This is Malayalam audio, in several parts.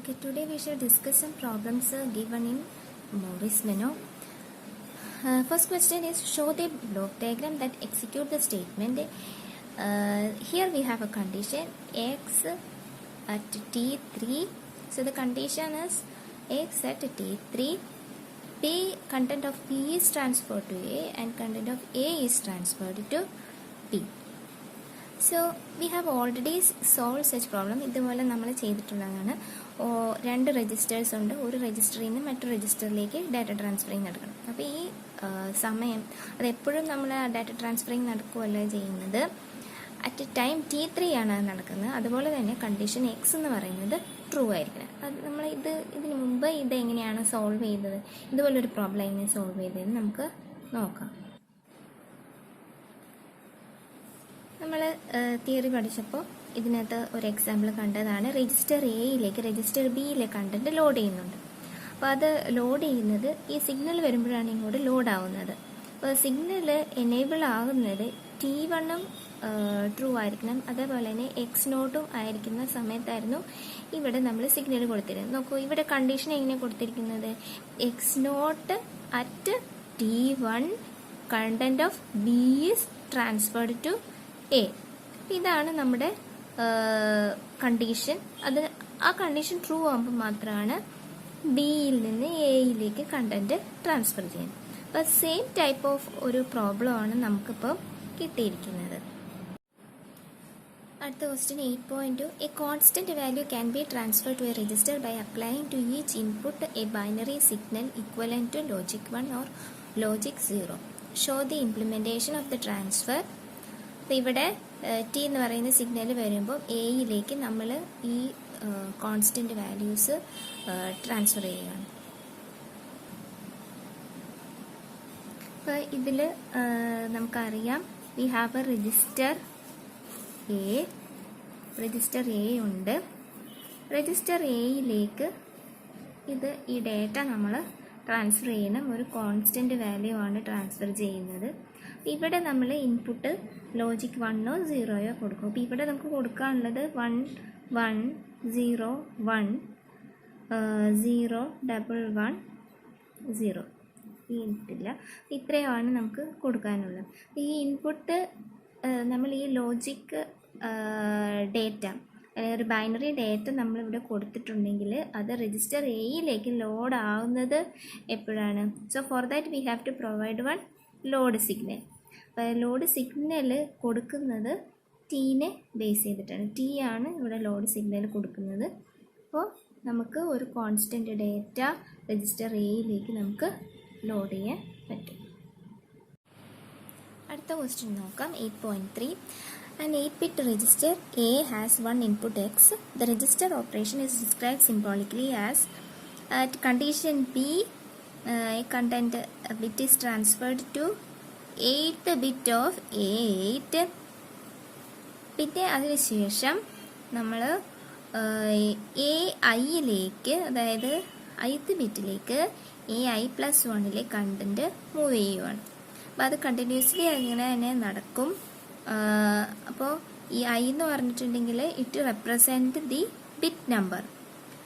Okay, today we shall discuss some problems given in Morris Minnow. First question is, show the block diagram that execute the statement. Here we have a condition x at t3. So the condition is x at t3, p content of p is transferred to a and content of a is transferred to p. So we have already solved such problem. ഇതുപോലെ നമ്മൾ ചെയ്തിട്ടുള്ളതാണ്. രണ്ട് രജിസ്റ്റേഴ്സ് ഉണ്ട്. ഒരു രജിസ്റ്ററിൽ നിന്ന് മറ്റൊരു രജിസ്റ്ററിലേക്ക് ഡാറ്റ ട്രാൻസ്ഫറിങ് നടക്കണം. അപ്പോൾ ഈ സമയം അതെപ്പോഴും നമ്മൾ ഡാറ്റ ട്രാൻസ്ഫറിങ് നടക്കുകയല്ല ചെയ്യുന്നത്. അറ്റ് ടൈം t3 ആണ് നടക്കുന്നത്. അതുപോലെ തന്നെ കണ്ടീഷൻ എക്സ് എന്ന് പറയുന്നത് ട്രൂ ആയിരിക്കണം. അത് നമ്മൾ ഇതിന് മുമ്പ് ഇത് എങ്ങനെയാണ് സോൾവ് ചെയ്തത്, ഇതുപോലൊരു പ്രോബ്ലം എങ്ങനെ സോൾവ് ചെയ്തതെന്ന് നമുക്ക് നോക്കാം. നമ്മൾ തിയറി പഠിച്ചപ്പോൾ ഇതിനകത്ത് ഒരു എക്സാമ്പിൾ കണ്ടതാണ്. രജിസ്റ്റർ എയിലേക്ക് രജിസ്റ്റർ ബിയിലെ കണ്ടന്റ് ലോഡ് ചെയ്യുന്നുണ്ട്. അപ്പോൾ അത് ലോഡ് ചെയ്യുന്നത് ഈ സിഗ്നൽ വരുമ്പോഴാണ് ഇങ്ങോട്ട് ലോഡ് ആവുന്നത്. അപ്പോൾ സിഗ്നൽ എനേബിൾ ആകുന്നത് T1 ട്രൂ ആയിരിക്കണം, അതേപോലെ തന്നെ x0 ആയിരിക്കുന്ന സമയത്തായിരുന്നു ഇവിടെ നമ്മൾ സിഗ്നൽ കൊടുത്തിരുന്നത്. നോക്കൂ, ഇവിടെ കണ്ടീഷൻ എങ്ങനെയാണ് കൊടുത്തിരിക്കുന്നത്? x0 at T1 content of B is transferred to A. ഇതാണ് നമ്മുടെ കണ്ടീഷൻ. ആ കണ്ടീഷൻ ട്രൂ ആകുമ്പോൾ മാത്രമാണ് ബിയിൽ നിന്ന് എയിലേക്ക് കണ്ടന്റ് ട്രാൻസ്ഫർ ചെയ്യുന്നത്. അപ്പോൾ സെയിം ടൈപ്പ് ഓഫ് ഒരു പ്രോബ്ലം ആണ് നമുക്കിപ്പോൾ കിട്ടിയിരിക്കുന്നത്. അടുത്ത question 8.2. A constant value can be transfer to a register by applying to each input a binary signal equivalent to logic 1 or logic 0. Show the implementation of the transfer. ഇവിടെ ടി എന്ന് പറയുന്ന സിഗ്നൽ വരുമ്പോൾ എയിലേക്ക് നമ്മൾ ഈ കോൺസ്റ്റന്റ് വാല്യൂസ് ട്രാൻസ്ഫർ ചെയ്യുകയാണ്. അപ്പോൾ ഇതിൽ നമുക്കറിയാം we have A register A ഉണ്ട്. രജിസ്റ്റർ എയിലേക്ക് ഈ ഡേറ്റ നമ്മൾ ട്രാൻസ്ഫർ ചെയ്യണം. ഒരു കോൺസ്റ്റന്റ് വാല്യൂ ആണ് ട്രാൻസ്ഫർ ചെയ്യുന്നത്. ഇവിടെ നമ്മൾ ഇൻപുട്ട് ലോജിക് 1 0 കൊടുക്കും. അപ്പോൾ ഇവിടെ നമുക്ക് കൊടുക്കാനുള്ളത് 1 1 0 1 0 1 1 0. ഈ ഇൻപുട്ടില്ല, ഇത്രയുമാണ് നമുക്ക് കൊടുക്കാനുള്ളത്. ഈ ഇൻപുട്ട് നമ്മൾ ഈ ലോജിക് ഡേറ്റ അല്ലെങ്കിൽ ഒരു ബൈനറി ഡേറ്റ നമ്മളിവിടെ കൊടുത്തിട്ടുണ്ടെങ്കിൽ അത് രജിസ്റ്റർ എയിലേക്ക് ലോഡ് ആവുന്നത് എപ്പോഴാണ്? So for that we have to provide one load signal. അപ്പോൾ ലോഡ് സിഗ്നൽ കൊടുക്കുന്നത് ടീനെ ബേസ് ചെയ്തിട്ടാണ്. ടി ആണ് ഇവിടെ ലോഡ് സിഗ്നൽ കൊടുക്കുന്നത്. അപ്പോൾ നമുക്ക് ഒരു കോൺസ്റ്റൻറ്റ് ഡേറ്റ രജിസ്റ്റർ എയിലേക്ക് നമുക്ക് ലോഡ് ചെയ്യാൻ പറ്റും. അടുത്ത ക്വസ്റ്റ്യൻ നോക്കാം. 8.3. An 8-bit register A has one input X. The register operation is described symbolically as at condition B, a content bit is transferred to 8th bit of A8. പിന്നെ അതിനുശേഷം നമ്മൾ AI-യിലേക്ക്, അതായത് ith ബിറ്റിലേക്ക് AI+1 കണ്ടന്റ് മൂവ് ചെയ്യുവാണ്. അപ്പോൾ അത് കണ്ടിന്യൂസ്ലി അങ്ങനെ തന്നെ നടക്കും. അപ്പോൾ ഈ ഐ എന്ന് പറഞ്ഞിട്ടുണ്ടെങ്കിൽ it represent the bit number.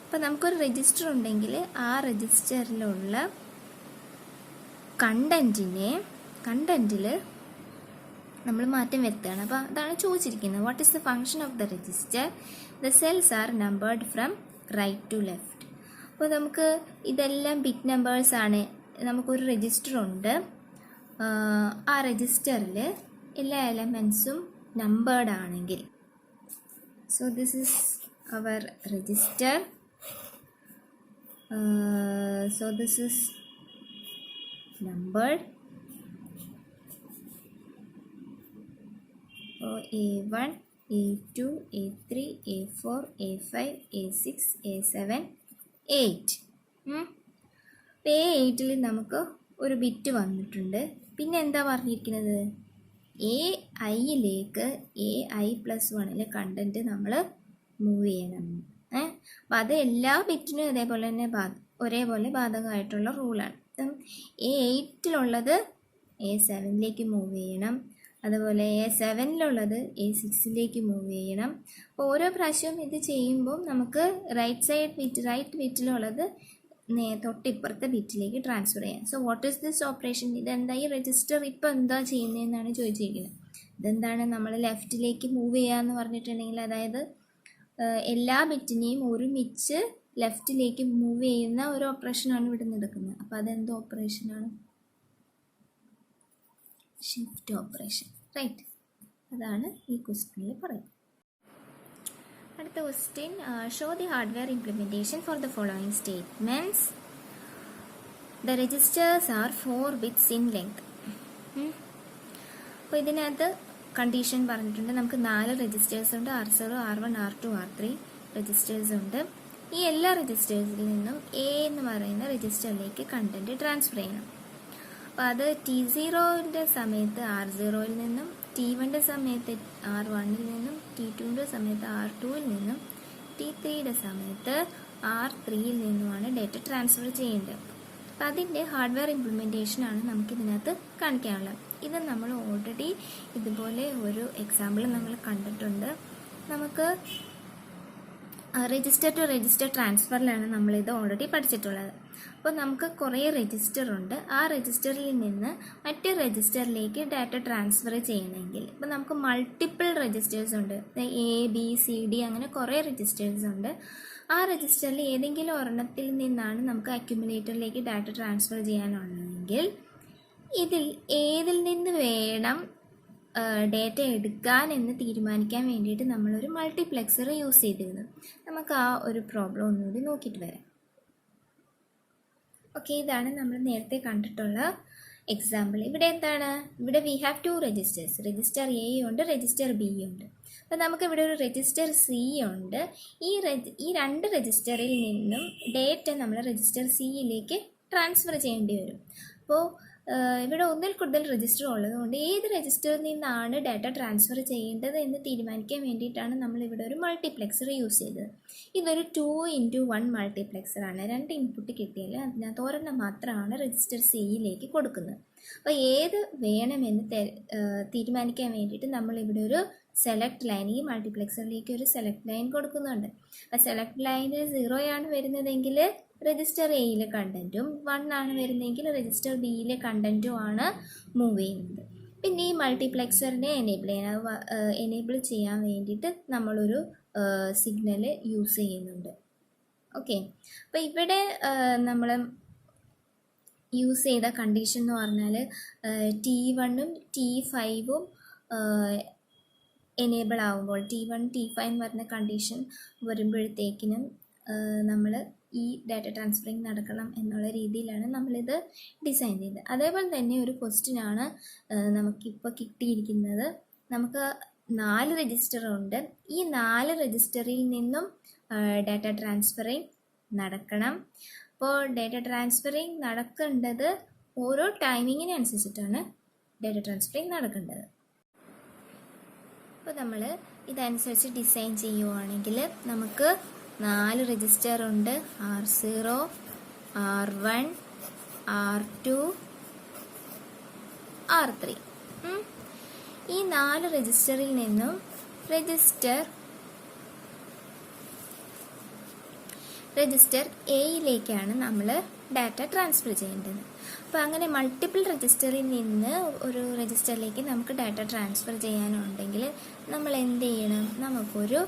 അപ്പോൾ നമുക്കൊരു രജിസ്റ്റർ ഉണ്ടെങ്കിൽ ആ രജിസ്റ്ററിലുള്ള കണ്ടന്റിൽ നമ്മൾ മാറ്റം വരുത്തുകയാണ്. അപ്പോൾ അതാണ് ചോദിച്ചിരിക്കുന്നത്. What is the function of the register? The cells are numbered from right to left. അപ്പോൾ നമുക്ക് ഇതെല്ലാം ബിറ്റ് നമ്പേഴ്സ് ആണ്. നമുക്കൊരു രജിസ്റ്റർ ഉണ്ട്. ആ രജിസ്റ്ററിൽ എല്ലാ എലമെൻസും നമ്പേർഡ് ആണെങ്കിൽ, so this is our register. So this is numbered. A1 A2 A3 A4 A5 A6 A7 8. A8ൽ നമുക്ക് ഒരു ബിറ്റ് വന്നിട്ടുണ്ട്. പിന്നെ എന്താ പറഞ്ഞിരിക്കുന്നത്? AI-യിലേക്ക് AI+1 കണ്ടന്റ് നമ്മൾ മൂവ് ചെയ്യണം. അപ്പം അത് എല്ലാ ബിറ്റിനും അതേപോലെ തന്നെ ഒരേപോലെ ബാധകമായിട്ടുള്ള റൂളാണ്. A8ലുള്ളത് A7ലേക്ക് മൂവ് ചെയ്യണം. അതുപോലെ A7-ലുള്ളത് A6-ലേക്ക് മൂവ് ചെയ്യണം. അപ്പോൾ ഓരോ പ്രാവശ്യവും ഇത് ചെയ്യുമ്പോൾ നമുക്ക് റൈറ്റ് ബിറ്റിലുള്ളത് തൊട്ടിപ്പുറത്തെ ബിറ്റിലേക്ക് ട്രാൻസ്ഫർ ചെയ്യാം. So what is this operation? ഇതെന്താ, ഈ രജിസ്റ്റർ ഇപ്പോൾ എന്താ ചെയ്യുന്നതെന്നാണ് ചോദിച്ചിരിക്കുന്നത്. ഇതെന്താണ്, നമ്മൾ ലെഫ്റ്റിലേക്ക് മൂവ് ചെയ്യാമെന്ന് പറഞ്ഞിട്ടുണ്ടെങ്കിൽ, അതായത് എല്ലാ ബിറ്റിനെയും ഒരുമിച്ച് ലെഫ്റ്റിലേക്ക് മൂവ് ചെയ്യുന്ന ഒരു ഓപ്പറേഷനാണ് ഇവിടെ നടക്കുന്നത്. അപ്പോൾ അതെന്ത് ഓപ്പറേഷനാണ്? Shift operation, right? അതാണ് ഈ ക്വസ്റ്റ്യനിൽ പറയുന്നത്. അടുത്ത question, show the hardware implementation for the following statements. The registers are 4 bits in length. അപ്പോൾ ഇതിനകത്ത് കണ്ടീഷൻ പറഞ്ഞിട്ടുണ്ട്. നമുക്ക് 4 രജിസ്റ്റേഴ്സ് ഉണ്ട്. R0, R1, R2, R3 registers ഉണ്ട്. ഈ എല്ലാ രജിസ്റ്റേഴ്സിൽ നിന്നും A എന്ന് പറയുന്ന രജിസ്റ്ററിലേക്ക് കണ്ടന്റ് ട്രാൻസ്ഫർ ചെയ്യണം. അപ്പോൾ അത് T0-ൻ്റെ സമയത്ത് R0-ൽ നിന്നും, T1-ൻ്റെ സമയത്ത് R1-ൽ നിന്നും, T2-ൻ്റെ സമയത്ത് R2-ൽ നിന്നും, T3-യുടെ സമയത്ത് R3-ൽ നിന്നുമാണ് ഡേറ്റ ട്രാൻസ്ഫർ ചെയ്യേണ്ടത്. അപ്പോൾ അതിൻ്റെ ഹാർഡ്വെയർ ഇംപ്ലിമെൻറ്റേഷനാണ് നമുക്കിതിനകത്ത് കാണിക്കാനുള്ളത്. ഇത് നമ്മൾ ഓൾറെഡി ഇതുപോലെ ഒരു എക്സാമ്പിൾ നമ്മൾ കണ്ടിട്ടുണ്ട്. നമുക്ക് രജിസ്റ്റർ ടു രജിസ്റ്റർ ട്രാൻസ്ഫറിലാണ് നമ്മളിത് ഓൾറെഡി പഠിച്ചിട്ടുള്ളത്. അപ്പോൾ നമുക്ക് കുറേ രജിസ്റ്റർ ഉണ്ട്. ആ രജിസ്റ്ററിൽ നിന്ന് മറ്റേ രജിസ്റ്ററിലേക്ക് ഡാറ്റ ട്രാൻസ്ഫർ ചെയ്യണമെങ്കിൽ, ഇപ്പോൾ നമുക്ക് മൾട്ടിപ്പിൾ രജിസ്റ്റേഴ്സ് ഉണ്ട്. ABCD അങ്ങനെ കുറേ രജിസ്റ്റേഴ്സ് ഉണ്ട്. ആ രജിസ്റ്ററിൽ ഏതെങ്കിലും ഒരെണ്ണത്തിൽ നിന്നാണ് നമുക്ക് അക്യുമുലേറ്ററിലേക്ക് ഡാറ്റ ട്രാൻസ്ഫർ ചെയ്യാനുള്ളതെങ്കിൽ, ഇതിൽ ഏതിൽ നിന്ന് വേണം ഡേറ്റ എടുക്കാൻ എന്ന് തീരുമാനിക്കാൻ വേണ്ടിയിട്ട് നമ്മളൊരു മൾട്ടിപ്ലെക്സർ യൂസ് ചെയ്തിരുന്നു. നമുക്ക് ആ ഒരു പ്രോബ്ലം ഒന്നുകൂടി നോക്കിയിട്ട് വരാം. ഓക്കെ, ഇതാണ് നമ്മൾ നേരത്തെ കണ്ടിട്ടുള്ള എക്സാമ്പിൾ. ഇവിടെ എന്താണ്, ഇവിടെ we have 2 registers. Register A ഉണ്ട്, രജിസ്റ്റർ B ഉണ്ട്. അപ്പോൾ നമുക്കിവിടെ ഒരു രജിസ്റ്റർ C ഉണ്ട്. ഈ 2 രജിസ്റ്ററിൽ നിന്നും ഡേറ്റ നമ്മൾ രജിസ്റ്റർ Cയിലേക്ക് ട്രാൻസ്ഫർ ചെയ്യേണ്ടി വരും. അപ്പോൾ ഇവിടെ ഒന്നിൽ കൂടുതൽ രജിസ്റ്റർ ഉള്ളതുകൊണ്ട് ഏത് രജിസ്റ്ററിൽ നിന്നാണ് ഡാറ്റ ട്രാൻസ്ഫർ ചെയ്യേണ്ടത് എന്ന് തീരുമാനിക്കാൻ വേണ്ടിയിട്ടാണ് നമ്മളിവിടെ ഒരു മൾട്ടിപ്ലെക്സർ യൂസ് ചെയ്തത്. ഇതൊരു 2x1 മൾട്ടിപ്ലെക്സറാണ്. 2 ഇൻപുട്ട് കിട്ടിയാൽ അതിനകത്ത് ഒരെണ്ണം മാത്രമാണ് രജിസ്റ്റർ Cയിലേക്ക് കൊടുക്കുന്നത്. അപ്പോൾ ഏത് വേണമെന്ന് തീരുമാനിക്കാൻ വേണ്ടിയിട്ട് നമ്മളിവിടെ ഒരു സെലക്ട് ലൈൻ, ഈ മൾട്ടിപ്ലെക്സറിലേക്ക് ഒരു സെലക്ട് ലൈൻ കൊടുക്കുന്നുണ്ട്. ആ സെലക്ട് ലൈനിൽ 0 ആണ് വരുന്നതെങ്കിൽ രജിസ്റ്റർ എയിലെ കണ്ടൻറ്റും, 1 ആണ് വരുന്നതെങ്കിൽ രജിസ്റ്റർ ബിയിലെ കണ്ടൻറ്റും ആണ് മൂവ് ചെയ്യുന്നത്. പിന്നെ ഈ മൾട്ടിപ്ലെക്സറിനെ എനേബിൾ ചെയ്യാൻ വേണ്ടിയിട്ട് നമ്മളൊരു സിഗ്നൽ യൂസ് ചെയ്യുന്നുണ്ട്. ഓക്കെ, അപ്പോൾ ഇവിടെ നമ്മൾ യൂസ് ചെയ്ത കണ്ടീഷൻ എന്ന് പറഞ്ഞാൽ T1-ഉം T5-ഉം എനേബിൾ ആകുമ്പോൾ, T1 T5 എന്ന് പറഞ്ഞ കണ്ടീഷൻ വരുമ്പോഴത്തേക്കിനും നമ്മൾ ഈ ഡാറ്റ ട്രാൻസ്ഫറിങ് നടക്കണം എന്നുള്ള രീതിയിലാണ് നമ്മളിത് ഡിസൈൻ ചെയ്തത്. അതേപോലെ തന്നെ ഒരു ക്വസ്റ്റ്യനാണ് നമുക്കിപ്പോൾ കിട്ടിയിരിക്കുന്നത്. നമുക്ക് 4 രജിസ്റ്റർ ഉണ്ട്. ഈ 4 രജിസ്റ്ററിൽ നിന്നും ഡാറ്റ ട്രാൻസ്ഫറിങ് നടക്കണം. അപ്പോൾ ഡാറ്റ ട്രാൻസ്ഫറിങ് നടക്കേണ്ടത് ഓരോ ടൈമിങ്ങിനനുസരിച്ചിട്ടാണ് ഡാറ്റ ട്രാൻസ്ഫറിങ് നടക്കേണ്ടത്. അപ്പോൾ നമ്മൾ ഇതനുസരിച്ച് ഡിസൈൻ ചെയ്യുവാണെങ്കിൽ നമുക്ക് 4 രജിസ്റ്റർ ഉണ്ട്. R0, R1, R2, R3. ഈ 4 രജിസ്റ്ററിൽ നിന്നും രജിസ്റ്റർ എയിലേക്കാണ് നമ്മൾ ഡാറ്റ ട്രാൻസ്ഫർ ചെയ്യേണ്ടത്. അപ്പോൾ അങ്ങനെ മൾട്ടിപ്പിൾ രജിസ്റ്ററിൽ നിന്ന് ഒരു രജിസ്റ്ററിലേക്ക് നമുക്ക് ഡാറ്റ ട്രാൻസ്ഫർ ചെയ്യാനുണ്ടെങ്കിൽ നമ്മൾ എന്ത് ചെയ്യണം? നമുക്കൊരു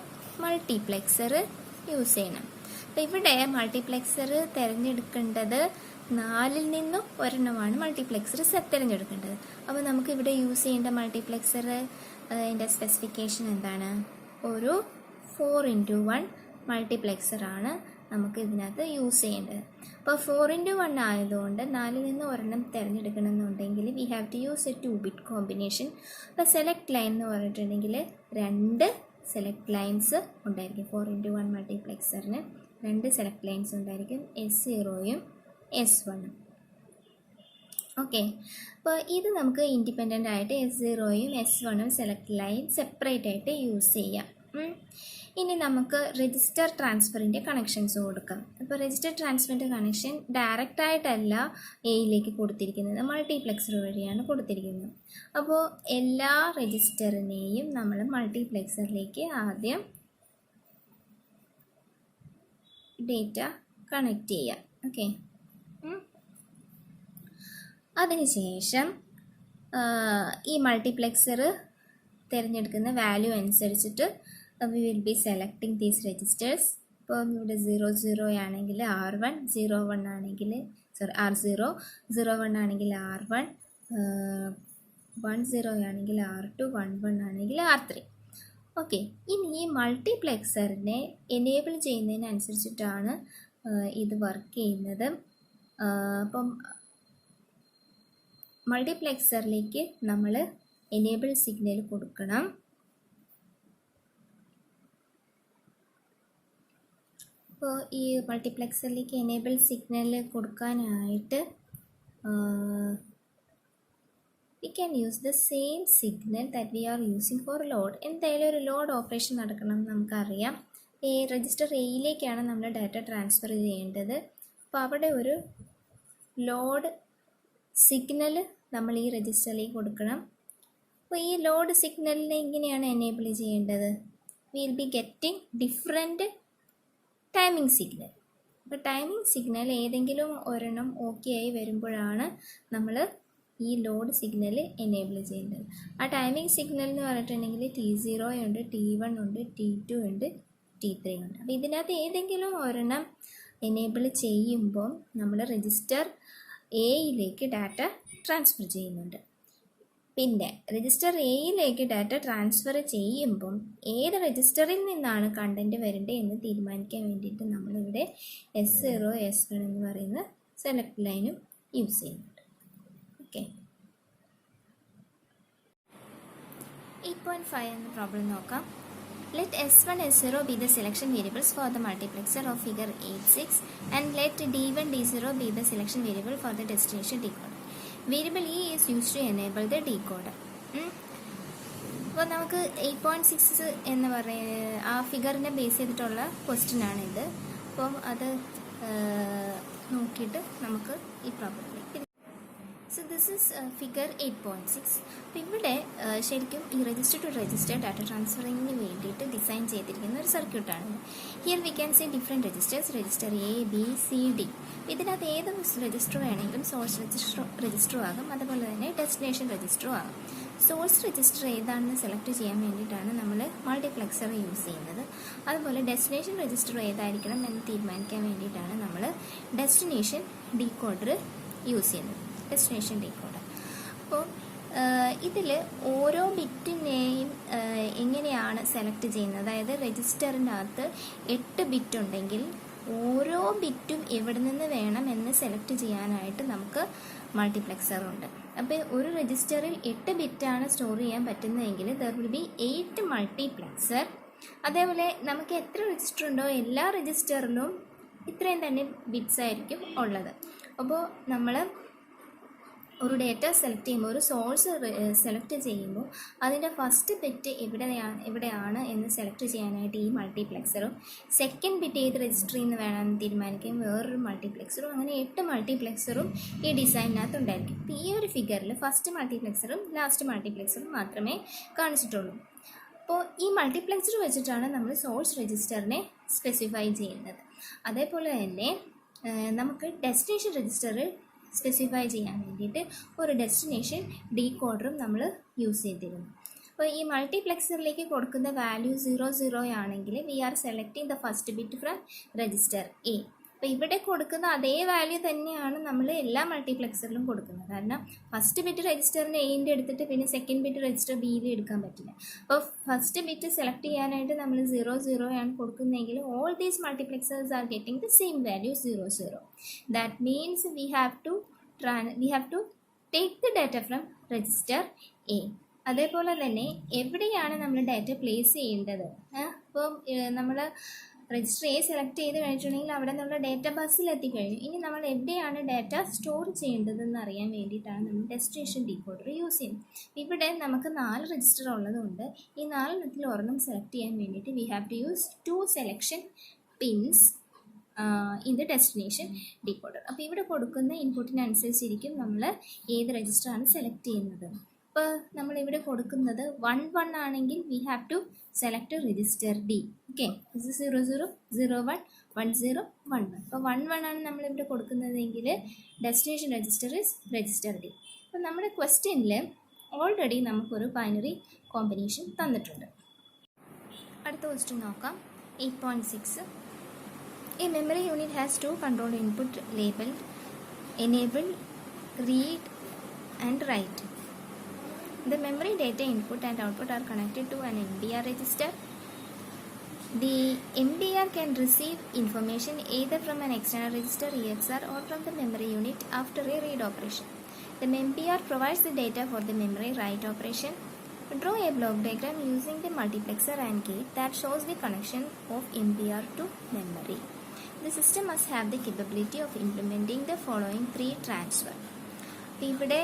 മൾട്ടിപ്ലെക്സർ യൂസ് ചെയ്യണം. അപ്പോൾ ഇവിടെ മൾട്ടിപ്ലെക്സർ തിരഞ്ഞെടുക്കേണ്ടത് 4-ൽ നിന്നും ഒരെണ്ണമാണ് മൾട്ടിപ്ലെക്സർ തിരഞ്ഞെടുക്കേണ്ടത്. അപ്പോൾ നമുക്ക് ഇവിടെ യൂസ് ചെയ്യേണ്ട മൾട്ടിപ്ലെക്സർ അതിൻ്റെ സ്പെസിഫിക്കേഷൻ എന്താണ്? ഒരു 4x1 മൾട്ടിപ്ലെക്സറാണ് നമുക്ക് ഇതിനകത്ത് യൂസ് ചെയ്യേണ്ടത്. അപ്പോൾ 4x1 ആയതുകൊണ്ട് 4-ൽ നിന്ന് ഒരെണ്ണം തിരഞ്ഞെടുക്കണമെന്നുണ്ടെങ്കിൽ we have to use a 2-bit combination. അപ്പോൾ സെലക്ട് ലൈൻ എന്ന് പറഞ്ഞിട്ടുണ്ടെങ്കിൽ 2 സെലക്ട് ലൈൻസ് ഉണ്ടായിരിക്കും. 4x1 മൾട്ടിപ്ലെക്സറിന് 2 സെലക്ട് ലൈൻസ് ഉണ്ടായിരിക്കും, S0-യും S1-ഉം. ഓക്കെ, അപ്പോൾ ഇത് നമുക്ക് ഇൻഡിപെൻഡൻ്റ് ആയിട്ട് S0-യും S1-ഉം സെലക്ട് ലൈൻ സെപ്പറേറ്റ് ആയിട്ട് യൂസ് ചെയ്യാം. ഇനി നമുക്ക് രജിസ്റ്റർ ട്രാൻസ്ഫറിൻ്റെ കണക്ഷൻസ് കൊടുക്കാം. അപ്പോൾ രജിസ്റ്റർ ട്രാൻസ്ഫറിൻ്റെ കണക്ഷൻ ഡയറക്റ്റ് ആയിട്ടല്ല എയിലേക്ക് കൊടുത്തിരിക്കുന്നത്, മൾട്ടിപ്ലെക്സർ വഴിയാണ് കൊടുത്തിരിക്കുന്നത്. അപ്പോൾ എല്ലാ രജിസ്റ്ററിനെയും നമ്മൾ മൾട്ടിപ്ലെക്സറിലേക്ക് ആദ്യം ഡേറ്റ കണക്ട് ചെയ്യാം. ഓക്കെ, അതിനുശേഷം ഈ മൾട്ടിപ്ലെക്സർ തിരഞ്ഞെടുക്കുന്ന വാല്യൂ അനുസരിച്ചിട്ട് we will be selecting these registers. ഇപ്പോൾ ഇവിടെ 00 ആണെങ്കിൽ R1, 01 ആണെങ്കിൽ R0, 01 ആണെങ്കിൽ R1, 10 ആണെങ്കിൽ R2, 11 ആണെങ്കിൽ R3. ഓക്കെ, ഇനി ഈ മൾട്ടിപ്ലെക്സറിനെ എനേബിൾ ചെയ്യുന്നതിനനുസരിച്ചിട്ടാണ് ഇത് വർക്ക് ചെയ്യുന്നത്. അപ്പം മൾട്ടിപ്ലെക്സറിലേക്ക് നമ്മൾ എനേബിൾ സിഗ്നൽ കൊടുക്കണം. അപ്പോൾ ഈ മൾട്ടിപ്ലെക്സറിലേക്ക് എനേബിൾ സിഗ്നൽ കൊടുക്കാനായിട്ട് we can use the same signal that we are using for load. എന്തായാലും ഒരു ലോഡ് ഓപ്പറേഷൻ നടക്കണം നമുക്കറിയാം. രജിസ്റ്റർ എയിലേക്കാണ് നമ്മൾ ഡാറ്റ ട്രാൻസ്ഫർ ചെയ്യേണ്ടത്. അപ്പോൾ അവിടെ ഒരു ലോഡ് സിഗ്നൽ നമ്മൾ ഈ രജിസ്റ്ററിലേക്ക് കൊടുക്കണം. അപ്പോൾ ഈ ലോഡ് സിഗ്നലിനെ എങ്ങനെയാണ് എനേബിൾ ചെയ്യേണ്ടത്? Will be getting different timing signal. അപ്പോൾ ടൈമിംഗ് സിഗ്നൽ ഏതെങ്കിലും ഒരെണ്ണം ഓക്കെ ആയി വരുമ്പോഴാണ് നമ്മൾ ഈ ലോഡ് സിഗ്നൽ എനേബിൾ ചെയ്യേണ്ടത്. ആ ടൈമിംഗ് സിഗ്നൽ എന്ന് പറഞ്ഞിട്ടുണ്ടെങ്കിൽ T0 ഉണ്ട്, T1 ഉണ്ട്, T2 ഉണ്ട്, T3 ഉണ്ട്. അപ്പോൾ ഇതിനകത്ത് ഏതെങ്കിലും ഒരെണ്ണം എനേബിൾ ചെയ്യുമ്പോൾ നമ്മൾ രജിസ്റ്റർ എയിലേക്ക് ഡാറ്റ ട്രാൻസ്ഫർ ചെയ്യുന്നുണ്ട്. പിന്നെ രജിസ്റ്റർ എയിലേക്ക് ഡാറ്റ ട്രാൻസ്ഫർ ചെയ്യുമ്പം ഏത് രജിസ്റ്ററിൽ നിന്നാണ് കണ്ടൻറ്റ് വരേണ്ടത് എന്ന് തീരുമാനിക്കാൻ വേണ്ടിയിട്ട് നമ്മളിവിടെ S0, S1 എന്ന് പറയുന്ന സെലക്ട് ലൈനും യൂസ് ചെയ്യുന്നുണ്ട്. ഓക്കെ, 8.5 എന്ന പ്രോബ്ലം നോക്കാം. Let S1, S0 be the selection variables for the multiplexer of figure 8.6 and let D1, D0 be the selection variable for the destination decoder. Variable E is used to enable the decoder. അപ്പോൾ നമുക്ക് 8.6 എന്ന് പറയുന്ന ആ ഫിഗറിനെ ബേസ് ചെയ്തിട്ടുള്ള ക്വസ്റ്റ്യൻ ആണിത്. അപ്പം അത് നോക്കിയിട്ട് നമുക്ക് ഈ പ്രോബ്ലത്തിലേക്ക്. So this is figure 8.6. അപ്പോൾ ഇവിടെ ശരിക്കും ഈ രജിസ്റ്റർ ടു രജിസ്റ്റർ ഡാറ്റ ട്രാൻസ്ഫറിങ്ങിന് വേണ്ടിയിട്ട് ഡിസൈൻ ചെയ്തിരിക്കുന്ന ഒരു സർക്യൂട്ടാണ്. Here we can see different registers, register A, B, C, D. ഇതിനകത്ത് ഏത് രജിസ്റ്റർ വേണമെങ്കിലും സോഴ്സ് രജിസ്റ്ററും ആകും, അതുപോലെ തന്നെ ഡെസ്റ്റിനേഷൻ രജിസ്റ്ററും ആകും. സോഴ്സ് രജിസ്റ്റർ ഏതാണെന്ന് സെലക്ട് ചെയ്യാൻ വേണ്ടിയിട്ടാണ് നമ്മൾ മൾട്ടിപ്ലെക്സർ യൂസ് ചെയ്യുന്നത്. അതുപോലെ ഡെസ്റ്റിനേഷൻ രജിസ്റ്റർ ഏതായിരിക്കണം എന്ന് തീരുമാനിക്കാൻ വേണ്ടിയിട്ടാണ് നമ്മൾ ഡെസ്റ്റിനേഷൻ ഡീകോഡർ യൂസ് ചെയ്യുന്നത്. Destination decoder. അപ്പോൾ ഇതിൽ ഓരോ ബിറ്റിനെയും എങ്ങനെയാണ് സെലക്ട് ചെയ്യുന്നത്? അതായത് രജിസ്റ്ററിനകത്ത് 8 ബിറ്റ് ഉണ്ടെങ്കിൽ ഓരോ ബിറ്റും എവിടെ നിന്ന് വേണം എന്ന് സെലക്ട് ചെയ്യാനായിട്ട് നമുക്ക് മൾട്ടിപ്ലെക്സർ ഉണ്ട്. അപ്പോൾ ഒരു രജിസ്റ്ററിൽ 8 ബിറ്റാണ് സ്റ്റോർ ചെയ്യാൻ പറ്റുന്നതെങ്കിൽ ദർ വിൽ ബി 8 മൾട്ടിപ്ലെക്സർ. അതേപോലെ നമുക്ക് എത്ര രജിസ്റ്റർ ഉണ്ടോ എല്ലാ രജിസ്റ്ററിലും ഇത്രയും തന്നെ ബിറ്റ്സ് ആയിരിക്കും ഉള്ളത്. അപ്പോൾ നമ്മൾ ഒരു ഡേറ്റ സെലക്ട് ചെയ്യുമ്പോൾ, ഒരു സോഴ്സ് സെലക്ട് ചെയ്യുമ്പോൾ അതിൻ്റെ ഫസ്റ്റ് ബിറ്റ് എവിടെയാണ് എന്ന് സെലക്ട് ചെയ്യാനായിട്ട് ഈ മൾട്ടിപ്ലെക്സറും, സെക്കൻഡ് ബിറ്റ് ഏത് രജിസ്റ്ററിൽ നിന്ന് വേണമെന്ന് തീരുമാനിക്കാൻ വേറൊരു മൾട്ടിപ്ലെക്സറും, അങ്ങനെ 8 മൾട്ടിപ്ലെക്സറും ഈ ഡിസൈനിനകത്ത് ഉണ്ടായിരിക്കും. അപ്പോൾ ഈ ഒരു ഫിഗറിൽ ഫസ്റ്റ് മൾട്ടിപ്ലെക്സറും ലാസ്റ്റ് മൾട്ടിപ്ലെക്സറും മാത്രമേ കാണിച്ചിട്ടുള്ളൂ. അപ്പോൾ ഈ മൾട്ടിപ്ലെക്സർ വെച്ചിട്ടാണ് നമ്മൾ സോഴ്സ് രജിസ്റ്ററിനെ സ്പെസിഫൈ ചെയ്യുന്നത്. അതേപോലെ തന്നെ നമുക്ക് ഡെസ്റ്റിനേഷൻ രജിസ്റ്റർ സ്പെസിഫൈ ചെയ്യാൻ വേണ്ടിയിട്ട് ഒരു ഡെസ്റ്റിനേഷൻ ഡീകോഡറും നമ്മൾ യൂസ് ചെയ്തിരുന്നു. അപ്പോൾ ഈ മൾട്ടിപ്ലെക്സറിലേക്ക് കൊടുക്കുന്ന വാല്യൂ 00 ആണെങ്കിൽ we are selecting the first bit from register A. അപ്പോൾ ഇവിടെ കൊടുക്കുന്ന അതേ വാല്യൂ തന്നെയാണ് നമ്മൾ എല്ലാ മൾട്ടിപ്ലെക്സറിലും കൊടുക്കുന്നത്. കാരണം ഫസ്റ്റ് ബിറ്റ് രജിസ്റ്ററിന് എയിൻ്റെ എടുത്തിട്ട് പിന്നെ സെക്കൻഡ് ബിറ്റ് രജിസ്റ്റർ ബിയിൽ എടുക്കാൻ പറ്റില്ല. അപ്പോൾ ഫസ്റ്റ് ബിറ്റ് സെലക്ട് ചെയ്യാനായിട്ട് നമ്മൾ 00 ആണ് കൊടുക്കുന്നതെങ്കിൽ all these multiplexers are getting the same value 00. That means we have to take the data from register A. അതേപോലെ തന്നെ എവിടെയാണ് നമ്മൾ ഡാറ്റ പ്ലേസ് ചെയ്യേണ്ടത്? അപ്പോൾ നമ്മൾ രജിസ്റ്റർ എ സെലക്ട് ചെയ്ത് കഴിഞ്ഞിട്ടുണ്ടെങ്കിൽ അവിടെ നമ്മൾ ഡേറ്റ ബസ്സിൽ എത്തിക്കഴിഞ്ഞു. ഇനി നമ്മൾ എവിടെയാണ് ഡാറ്റ സ്റ്റോർ ചെയ്യേണ്ടതെന്ന് അറിയാൻ വേണ്ടിയിട്ടാണ് നമ്മൾ ഡെസ്റ്റിനേഷൻ ഡീകോഡർ യൂസ് ചെയ്യുന്നത്. ഇവിടെ നമുക്ക് 4 രജിസ്റ്റർ ഉള്ളതുകൊണ്ട് ഈ 4 ഒരെണ്ണം സെലക്ട് ചെയ്യാൻ വേണ്ടിയിട്ട് we have to use 2 selection pins in the destination decoder. അപ്പോൾ ഇവിടെ കൊടുക്കുന്ന ഇൻപുട്ടിനനുസരിച്ചിരിക്കും നമ്മൾ ഏത് രജിസ്റ്ററാണ് സെലക്ട് ചെയ്യുന്നത്. ഇപ്പോൾ നമ്മളിവിടെ കൊടുക്കുന്നത് 1 ആണെങ്കിൽ we have to select register D. Okay, ഇത് 00 01 10 11. അപ്പോൾ 11 ആണ് നമ്മളിവിടെ കൊടുക്കുന്നതെങ്കിൽ destination register is register D. അപ്പോൾ നമ്മുടെ ക്വസ്റ്റ്യനിൽ ഓൾറെഡി നമുക്കൊരു ബൈനറി കോമ്പിനേഷൻ തന്നിട്ടുണ്ട്. അടുത്ത ക്വസ്റ്റ്യൻ നോക്കാം. 8.6. A memory unit has 2 control input labeled enable, read and write. The memory data input and output are connected to an MBR register. The MBR can receive information either from an external register EXR or from the memory unit after a read operation. The MBR provides the data for the memory write operation. Draw a block diagram using the multiplexer and gate that shows the connection of MBR to memory. The system must have the capability of implementing the following 3 transfer. ഇവിടെ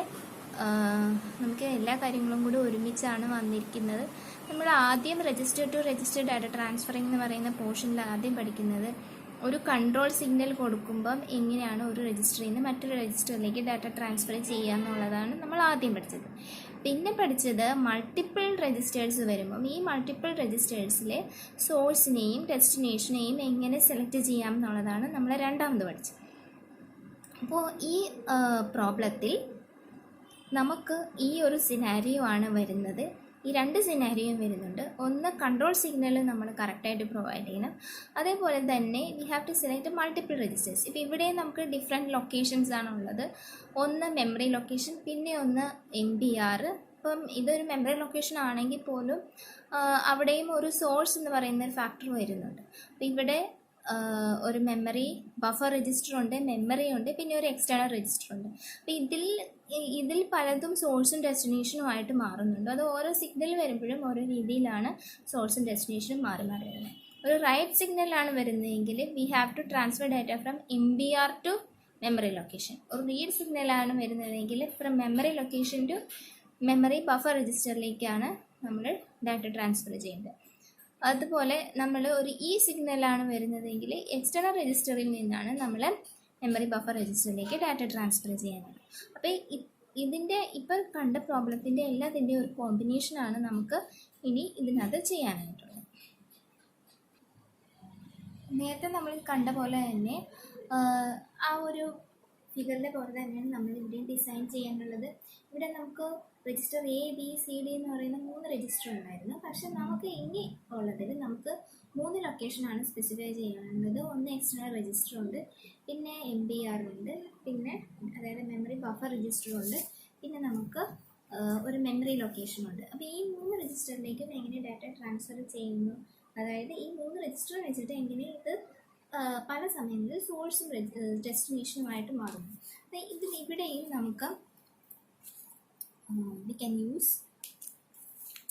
നമുക്ക് എല്ലാ കാര്യങ്ങളും കൂടി ഒരുമിച്ചാണ് വന്നിരിക്കുന്നത്. നമ്മൾ ആദ്യം register to register data transferring എന്ന് പറയുന്ന പോർഷനിൽ ആദ്യം പഠിക്കുന്നത് ഒരു കൺട്രോൾ സിഗ്നൽ കൊടുക്കുമ്പം എങ്ങനെയാണ് ഒരു രജിസ്റ്ററിൽ നിന്ന് മറ്റൊരു രജിസ്റ്ററിലേക്ക് ഡാറ്റ ട്രാൻസ്ഫർ ചെയ്യുക എന്നുള്ളതാണ് നമ്മൾ ആദ്യം പഠിച്ചത്. പിന്നെ പഠിച്ചത് മൾട്ടിപ്പിൾ രജിസ്റ്റേഴ്സ് വരുമ്പം ഈ മൾട്ടിപ്പിൾ രജിസ്റ്റേഴ്സിലെ സോഴ്സിനെയും ഡെസ്റ്റിനേഷനെയും എങ്ങനെ സെലക്ട് ചെയ്യാം എന്നുള്ളതാണ് നമ്മൾ രണ്ടാമത് പഠിച്ചത്. അപ്പോൾ ഈ പ്രോബ്ലത്തിൽ നമുക്ക് ഈ ഒരു സിനാരിയോ ആണ് വരുന്നത്. ഈ 2 സിനാരിയോയും വരുന്നുണ്ട്. ഒന്ന് കൺട്രോൾ സിഗ്നൽ നമ്മൾ കറക്റ്റായിട്ട് പ്രൊവൈഡ് ചെയ്യണം. അതേപോലെ തന്നെ we have to select multiple registers. ഇപ്പോൾ ഇവിടെ നമുക്ക് ഡിഫറെൻറ്റ് ലൊക്കേഷൻസ് ആണ് ഉള്ളത്. ഒന്ന് മെമ്മറി ലൊക്കേഷൻ, പിന്നെ ഒന്ന് MBR. ഇപ്പം ഇതൊരു മെമ്മറി ലൊക്കേഷൻ ആണെങ്കിൽ പോലും അവിടെയും ഒരു സോഴ്സ് എന്ന് പറയുന്ന ഒരു ഫാക്ടർ വരുന്നുണ്ട്. അപ്പോൾ ഇവിടെ ഒരു മെമ്മറി ബഫർ രജിസ്റ്റർ ഉണ്ട്, മെമ്മറി ഉണ്ട്, പിന്നെ ഒരു എക്സ്റ്റേണൽ രജിസ്റ്റർ ഉണ്ട്. അപ്പോൾ ഇതിൽ പലതും സോഴ്സും ഡെസ്റ്റിനേഷനുമായിട്ട് മാറുന്നുണ്ട്. അത് ഓരോ സിഗ്നൽ വരുമ്പോഴും ഓരോ രീതിയിലാണ് സോഴ്സും ഡെസ്റ്റിനേഷനും മാറി മാറി വരുന്നത്. ഒരു റൈറ്റ് സിഗ്നലാണ് വരുന്നതെങ്കിൽ we have to transfer data from MBR to memory location. ഒരു റീഡ് സിഗ്നലാണ് വരുന്നതെങ്കിൽ from memory location to memory buffer രജിസ്റ്ററിലേക്കാണ് നമ്മൾ ഡാറ്റ ട്രാൻസ്ഫർ ചെയ്യുന്നത്. അതുപോലെ നമ്മൾ ഒരു സിഗ്നലാണ് വരുന്നതെങ്കിൽ എക്സ്റ്റേണൽ രജിസ്റ്ററിൽ നിന്നാണ് നമ്മൾ മെമ്മറി ബഫർ രജിസ്റ്ററിലേക്ക് ഡാറ്റ ട്രാൻസ്ഫർ ചെയ്യാനുള്ളത്. അപ്പോൾ ഇതിൻ്റെ ഇപ്പോൾ കണ്ട പ്രോബ്ലത്തിൻ്റെ എല്ലാത്തിൻ്റെയും ഒരു കോമ്പിനേഷനാണ് നമുക്ക് ഇനി ഇതിനകത്ത് ചെയ്യാനായിട്ടുള്ളത്. നേരത്തെ നമ്മൾ കണ്ട പോലെ തന്നെ ആ ഒരു ഫിഗറിൻ്റെ പോലെ തന്നെയാണ് നമ്മൾ ഇവിടെയും ഡിസൈൻ ചെയ്യാനുള്ളത്. ഇവിടെ നമുക്ക് രജിസ്റ്റർ ABCD എന്ന് പറയുന്ന 3 രജിസ്റ്റർ ഉണ്ടായിരുന്നു. പക്ഷെ നമുക്ക് ഇനി ഉള്ളതിൽ നമുക്ക് 3 ലൊക്കേഷനാണ് സ്പെസിഫൈ ചെയ്യാനുള്ളത്. ഒന്ന് എക്സ്റ്റേണൽ രജിസ്റ്റർ ഉണ്ട്, പിന്നെ MBR ഉണ്ട്, പിന്നെ അതായത് മെമ്മറി ബഫർ രജിസ്റ്റർ ഉണ്ട്, പിന്നെ നമുക്ക് ഒരു മെമ്മറി ലൊക്കേഷൻ ഉണ്ട്. അപ്പോൾ ഈ 3 രജിസ്റ്ററിലേക്ക് എങ്ങനെ ഡാറ്റ ട്രാൻസ്ഫർ ചെയ്യുന്നു, അതായത് ഈ 3 രജിസ്റ്റർ വെച്ചിട്ട് എങ്ങനെ ഇത് പല സമയങ്ങളിൽ സോഴ്സും ഡെസ്റ്റിനേഷനുമായിട്ട് മാറുന്നു. അപ്പോൾ ഇവിടെയും നമുക്ക് we can use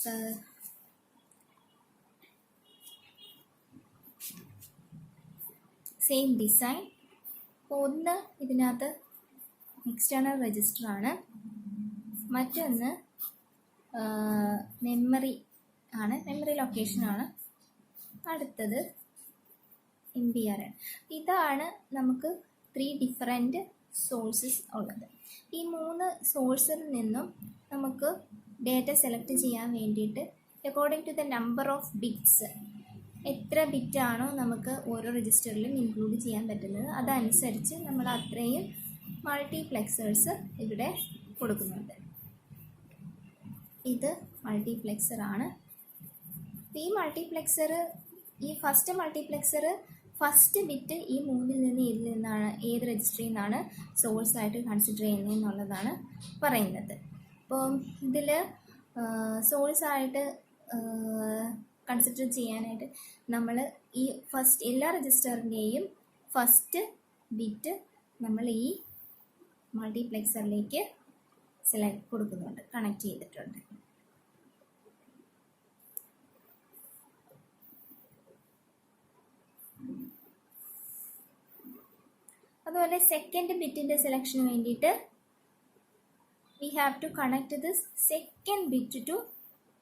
the same design. ഒന്ന് ഇതിനകത്ത് എക്സ്റ്റേണൽ രജിസ്റ്റർ ആണ്, മറ്റൊന്ന് മെമ്മറി ആണ്, മെമ്മറി ലൊക്കേഷൻ ആണ്, അടുത്തത് MBR ആണ്. ഇതാണ് നമുക്ക് 3 ഡിഫറെൻറ്റ് സോഴ്സസ് ഉള്ളത്. ഈ 3 സോഴ്സിൽ നിന്നും നമുക്ക് ഡേറ്റ സെലക്ട് ചെയ്യാൻ വേണ്ടിയിട്ട് according to the number of bits, എത്ര ബിറ്റാണോ നമുക്ക് ഓരോ രജിസ്റ്ററിലും ഇൻക്ലൂഡ് ചെയ്യാൻ പറ്റുന്നത് അതനുസരിച്ച് നമ്മൾ അത്രയും മൾട്ടിപ്ലെക്സേഴ്സ് ഇവിടെ കൊടുക്കുന്നുണ്ട്. ഇത് മൾട്ടിപ്ലെക്സറാണ്. ഈ മൾട്ടിപ്ലെക്സർ, ഈ ഫസ്റ്റ് മൾട്ടിപ്ലെക്സർ ഫസ്റ്റ് ബിറ്റ് ഈ 3ൽ നിന്ന് ഇതിൽ നിന്നാണ്, ഏത് രജിസ്റ്ററിൽ നിന്നാണ് സോഴ്സായിട്ട് കൺസിഡർ ചെയ്യുന്നത് എന്നുള്ളതാണ് പറയുന്നത്. അപ്പോൾ ഇതിൽ സോഴ്സായിട്ട് കൺസിഡർ ചെയ്യാനായിട്ട് നമ്മൾ ഈ ഫസ്റ്റ് എല്ലാ രജിസ്റ്ററിൻ്റെയും ഫസ്റ്റ് ബിറ്റ് നമ്മൾ ഈ മൾട്ടിപ്ലെക്സറിലേക്ക് കൊടുക്കുന്നുണ്ട്, കണക്ട് ചെയ്തിട്ടുണ്ട്. അതുപോലെ സെക്കൻഡ് ബിറ്റിൻ്റെ സെലക്ഷന് വേണ്ടിയിട്ട് we have to connect this second bit to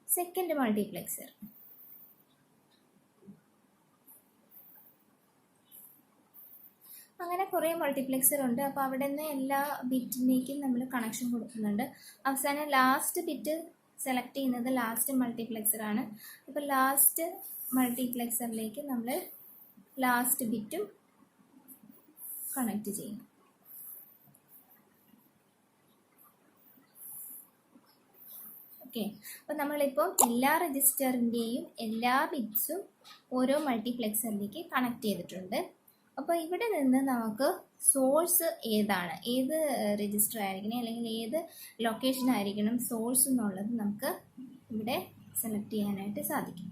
second multiplexer. അങ്ങനെ കുറേ മൾട്ടിപ്ലെക്സർ ഉണ്ട്. അപ്പോൾ അവിടെ നിന്ന് എല്ലാ ബിറ്റിനേക്കും നമ്മൾ കണക്ഷൻ കൊടുക്കുന്നുണ്ട്. അവസാനം ലാസ്റ്റ് ബിറ്റ് സെലക്ട് ചെയ്യുന്നത് ലാസ്റ്റ് മൾട്ടിപ്ലെക്സർ ആണ്. അപ്പോൾ ലാസ്റ്റ് മൾട്ടിപ്ലെക്സറിലേക്ക് നമ്മൾ ലാസ്റ്റ് ബിറ്റും കണക്ട് ചെയ്യും. ഓക്കെ, അപ്പോൾ നമ്മളിപ്പോൾ എല്ലാ രജിസ്റ്ററിൻ്റെയും എല്ലാ ബിറ്റ്സും ഓരോ മൾട്ടിപ്ലെക്സറിലേക്ക് കണക്ട് ചെയ്തിട്ടുണ്ട്. അപ്പോൾ ഇവിടെ നിന്ന് നമുക്ക് സോഴ്സ് ഏതാണ്, ഏത് രജിസ്റ്റർ ആയിരിക്കണം അല്ലെങ്കിൽ ഏത് ലൊക്കേഷൻ ആയിരിക്കണം സോഴ്സ് എന്നുള്ളത് നമുക്ക് ഇവിടെ സെലക്ട് ചെയ്യാനായിട്ട് സാധിക്കും.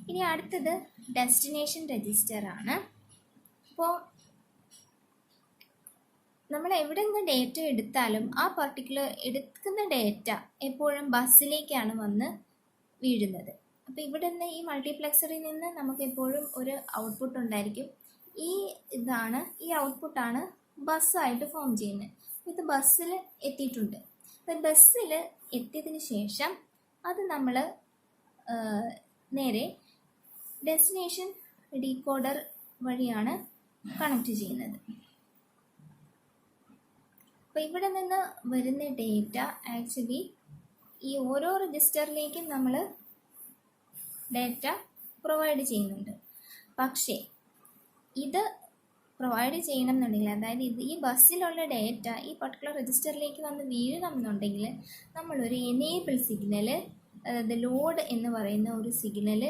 ഇനി അടുത്തത് ഡെസ്റ്റിനേഷൻ രജിസ്റ്റർ ആണ്. അപ്പോൾ നമ്മൾ എവിടെ നിന്ന് ഡേറ്റ എടുത്താലും ആ പർട്ടിക്കുലർ എടുക്കുന്ന ഡേറ്റ എപ്പോഴും ബസ്സിലേക്കാണ് വന്ന് വീഴുന്നത്. അപ്പോൾ ഇവിടെ നിന്ന് ഈ മൾട്ടിപ്ലെക്സറിൽ നിന്ന് നമുക്ക് എപ്പോഴും ഒരു ഔട്ട്പുട്ട് ഉണ്ടായിരിക്കും. ഈ ഔട്ട്പുട്ടാണ് ബസ്സായിട്ട് ഫോം ചെയ്യുന്നത്. ഇത് ബസ്സിൽ എത്തിയിട്ടുണ്ട്. അപ്പം ബസ്സിൽ എത്തിയതിന് ശേഷം അത് നമ്മൾ നേരെ ഡെസ്റ്റിനേഷൻ ഡീകോഡർ വഴിയാണ് കണക്ട് ചെയ്യുന്നത്. അപ്പോൾ ഇവിടെ നിന്ന് വരുന്ന ഡേറ്റ ആക്ച്വലി ഈ ഓരോ രജിസ്റ്ററിലേക്കും നമ്മൾ ഡേറ്റ പ്രൊവൈഡ് ചെയ്യുന്നുണ്ട്. പക്ഷേ ഇത് പ്രൊവൈഡ് ചെയ്യണം എന്നുണ്ടെങ്കിൽ, അതായത് ഈ ബസ്സിലുള്ള ഡേറ്റ ഈ പർട്ടിക്കുലർ രജിസ്റ്ററിലേക്ക് വന്ന് വീഴണം എന്നുണ്ടെങ്കിൽ നമ്മളൊരു എനേബിൾ സിഗ്നൽ, അതായത് ലോഡ് എന്ന് പറയുന്ന ഒരു സിഗ്നൽ